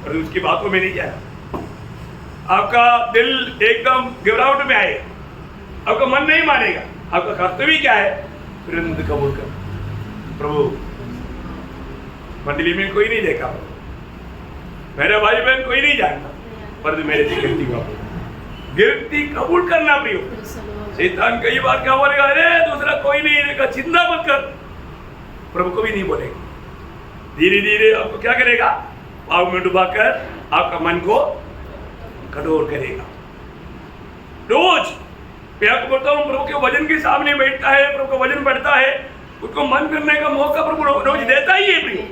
और उसकी बातों में नहीं जाएगा। आपका दिल एकदम घबराहट में आएगा, आपका मन नहीं मानेगा। आपका कर्तव्य क्या है? तुरंत कबूल कर, प्रभु मंडली में कोई नहीं देखा, मेरे भाई बहन कोई नहीं जानता, पर मेरे से गलती हुआ, गिरती कबूल करना प्रियो। शैतान कई बार क्या बोलेगा, अरे दूसरा कोई नहीं देखा, चिंता मत कर, प्रभु को भी नहीं बोलेगा। धीरे धीरे आपको क्या करेगा? पाँव में डुबाकर आपका मन को कठोर करेगा। रोज मैं आपको बोलता हूँ, प्रभु के वचन के सामने बैठता है, प्रभु का वचन पढ़ता है, उसको मन करने का मौका प्रभु रोज देता ही है प्रियो।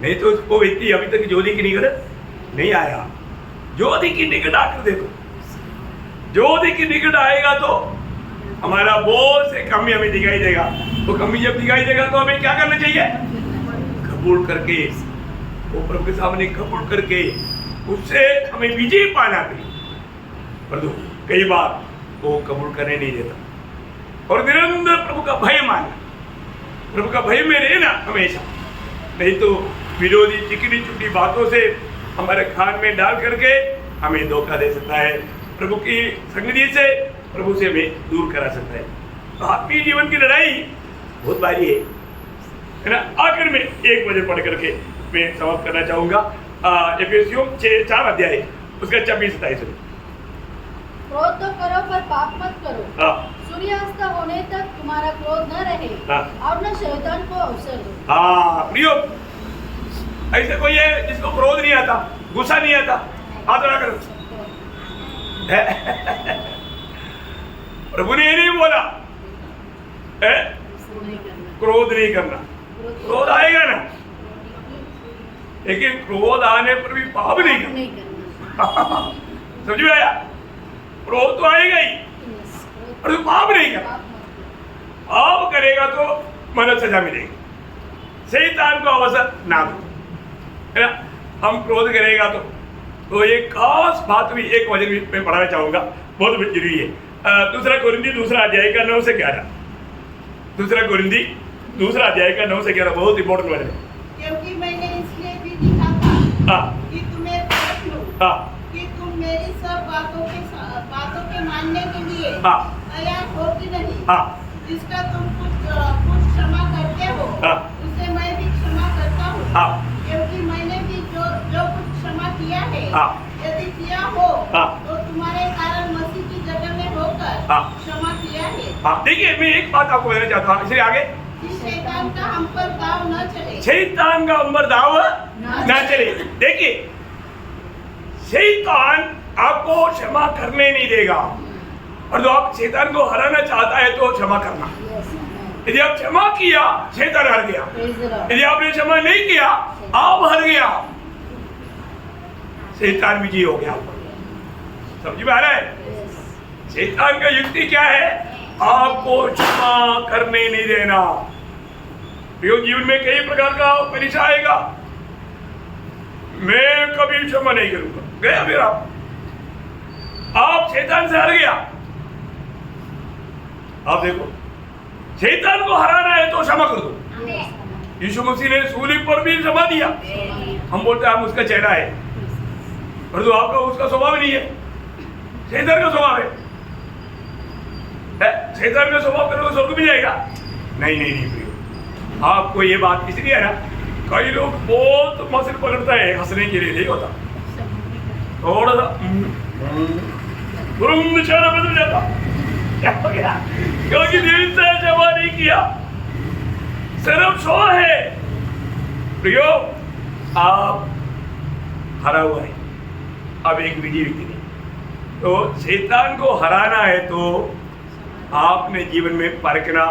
नहीं तो उसको व्यक्ति अभी तक ज्योति की निकट नहीं आया। ज्योति की निकट आकर देखो, ज्योति की निकट आएगा तो हमारा बहुत से कमी हमें दिखाई देगा। तो कमी जब दिखाई देगा तो हमें क्या करना चाहिए? कबूल करके, वो प्रभु के सामने कबूल करके उससे हमें विजय पाना भी। परंतु कई बार वो कबूल करने नहीं देता, और निरंतर प्रभु का भय मानना, प्रभु का भय में रहना हमेशा। नहीं तो विरोधी चिकनी चुटी बातों से हमारे खान में डाल करके हमें धोखा दे सकता है, प्रभु की संगति से, प्रभु से हमें दूर करा सकता है। तो आत्मीय जीवन की लड़ाई बहुत भारी है ना। आखिर में एक वचन पढ़ करके मैं समाप्त करना चाहूंगा। एफेसियों 4 अध्याय उसका 26-27। क्रोध तो करो पर पाप मत करो। सूर्यास्त होने तक तुम्हारा क्रोध न रहे और न शैतान को अवसर दो। प्रियो, ऐसे कोई है जिसको क्रोध नहीं आता, गुस्सा नहीं आता? हाथ उठा करो। प्रभु ने ये नहीं बोला क्रोध नहीं करना। क्रोध आएगा ना, लेकिन क्रोध आने पर भी पाप नहीं करना। समझ में आया? क्रोध तो आएगा ही और तो पाप नहीं करना। पाप करेगा तो मन सजा मिलेगी। शैतान को अवसर ना दो, है ना। हम क्रोध करेगा तो एक खास बात भी एक वचन भी मैं पढ़ाना चाहूंगा, बहुत जरूरी है। दूसरा कोरिन्थी 2 अध्याय का 9 से 11। दूसरा कोरिन्थी 2 अध्याय का 9 से 11 बहुत इंपॉर्टेंट वचन है। क्योंकि मैंने इसलिए भी लिखा था कि तुम्हें परख लूं कि तुम मेरी सब बातों के मानने के लिए तैयार हो कि नहीं। जिसका तुम कुछ क्षमा करते हो उसे मैं भी क्षमा करता हूँ। क्योंकि मैंने भी जो कुछ क्षमा किया है यदि किया हो तो तुम्हारे कारण मसीह की जगह में होकर क्षमा किया है। देखिए, मैं एक बात आपको कहना चाहता हूँ, इसलिए आगे शैतान का हम पर दाव न चले। शैतान का हम पर दाव न चले। देखिए, शैतान आपको क्षमा करने नहीं देगा, और जो आप शैतान को हराना चाहता है तो क्षमा करना। यदि आप क्षमा किया, शैतान हार गया। यदि आपने क्षमा नहीं किया, आप हार गया, शैतान विजयी हो गया। समझ में आ रहा है? शैतान का युक्ति क्या है? आपको क्षमा करने नहीं देना। जीवन में कई प्रकार का परीक्षा आएगा, मैं कभी क्षमा नहीं करूंगा, गया मेरा। आप शैतान से हार गया। आप देखो, शैतान को हराना है तो क्षमा कर दो। यीशु मसीह ने सूली पर भी क्षमा दिया। हम बोलते हैं हम उसका चेहरा है, और तो आपका उसका स्वभाव नहीं है, शैतान का स्वभाव है। शैतान का स्वभाव करोगे स्वर्ग में जाएगा? नहीं नहीं नहीं प्रियो, आपको ये बात इसलिए है ना, कई लोग बहुत मसल पकड़ता है हंसने के लिए, नहीं होता, थोड़ा सा तुरंत निशाना बदल जाता। क्या हो गया? क्योंकि दिल से क्षमा नहीं किया, सिर्फ सो है। प्रियो, आप हरा हुआ है, अब एक विजयी व्यक्ति नहीं। तो शैतान को हराना है तो आपने जीवन में परखना,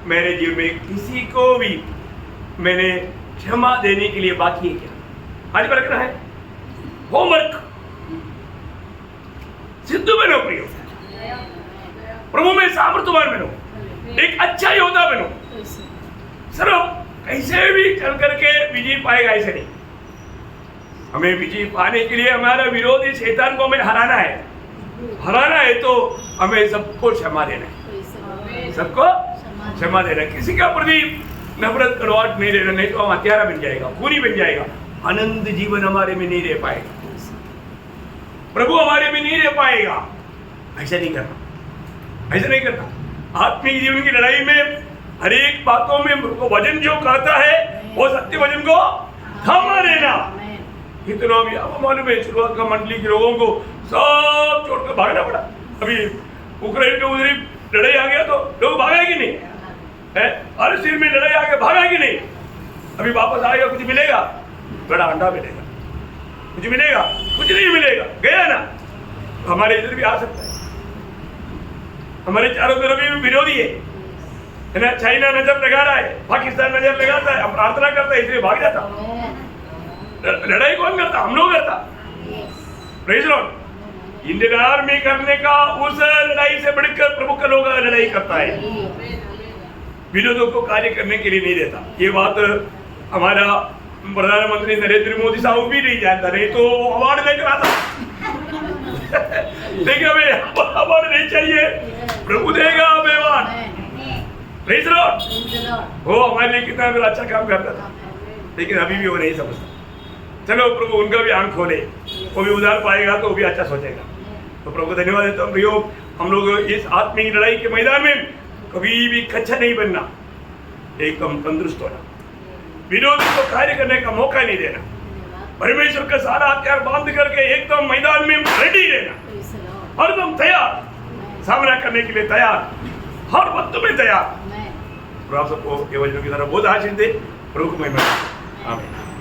मेरे जीवन में किसी को भी मैंने क्षमा देने के लिए बाकी है क्या? आज परखना है। होमवर्क सिद्धू बनो प्रियो, प्रभु में सामर्थ्यवान बनो, एक अच्छा योद्धा बनो। सिर्फ कैसे भी चल करके विजय पाएगा ऐसे नहीं। हमें विजय पाने के लिए हमारा विरोधी शैतान को हमें हराना है। हराना है तो हमें सबको क्षमा देना है, सबको क्षमा देना। किसी का प्रति नफरत कड़वाहट नहीं देना, नहीं तो हम हत्यारा बन जाएगा, खूनी बन जाएगा, आनंद जीवन हमारे में नहीं रह पाएगा, प्रभु हमारे में नहीं रह पाएगा। ऐसा नहीं करना, ऐसा नहीं करना। आत्मिक जीवन की लड़ाई में हर एक बातों में वचन जो कहता है वो सत्य वचन को थामा लेना। कितना भी अब मालूम है, शुरुआत का मंडली के लोगों को सब छोड़कर भागना पड़ा। अभी उक्रेन के उधर लड़ाई आ गया तो लोग भागा कि नहीं है? हर सिर में लड़ाई आ गया, भागा कि नहीं? अभी वापस आएगा, कुछ मिलेगा? बड़ा अंडा मिलेगा, कुछ मिलेगा? कुछ नहीं मिलेगा, गया ना। हमारे इधर भी आ सकता है, हमारे चारों तरफ भी विरोधी है ना। चाइना नजर लगा रहा है, पाकिस्तान नजर लगाता है, हम प्रार्थना करता है इसलिए भाग जाता। लड़ाई कौन करता? हम लोग करता। Praise Lord. इंडियन आर्मी करने का उस लड़ाई से बढ़कर प्रभु का लोग लड़ाई करता है, विरोधों को कार्य करने के लिए नहीं देता। ये बात हमारा प्रधानमंत्री नरेंद्र मोदी साहब भी नहीं जानता, नहीं तो अवार्ड लेकर आता। लेकिन हमें अवार्ड नहीं चाहिए, प्रभु देगा हमें अवार्ड। Praise Lord. वो हमारे लिए कितना अच्छा काम करता था, लेकिन अभी भी वो नहीं समझता। चलो प्रभु उनका भी आंख खोले, वो भी उधार पाएगा तो वो भी अच्छा सोचेगा। तो प्रभु धन्यवाद देता हूँ। प्रियो, हम लोग इस आत्मिक लड़ाई के मैदान में कभी भी कच्चा नहीं बनना, एकदम तंदुरुस्त होना, विरोधी को कार्य करने का मौका नहीं देना, परमेश्वर का सारा हथियार बांध करके एकदम मैदान में रेडी रहना, हरदम तैयार, सामना करने के लिए तैयार, हर वक्त में तैयार। प्रभु आप सबको ये वचनों की तरह बहुत आशीष दे। प्रभु को महिमा। आमीन।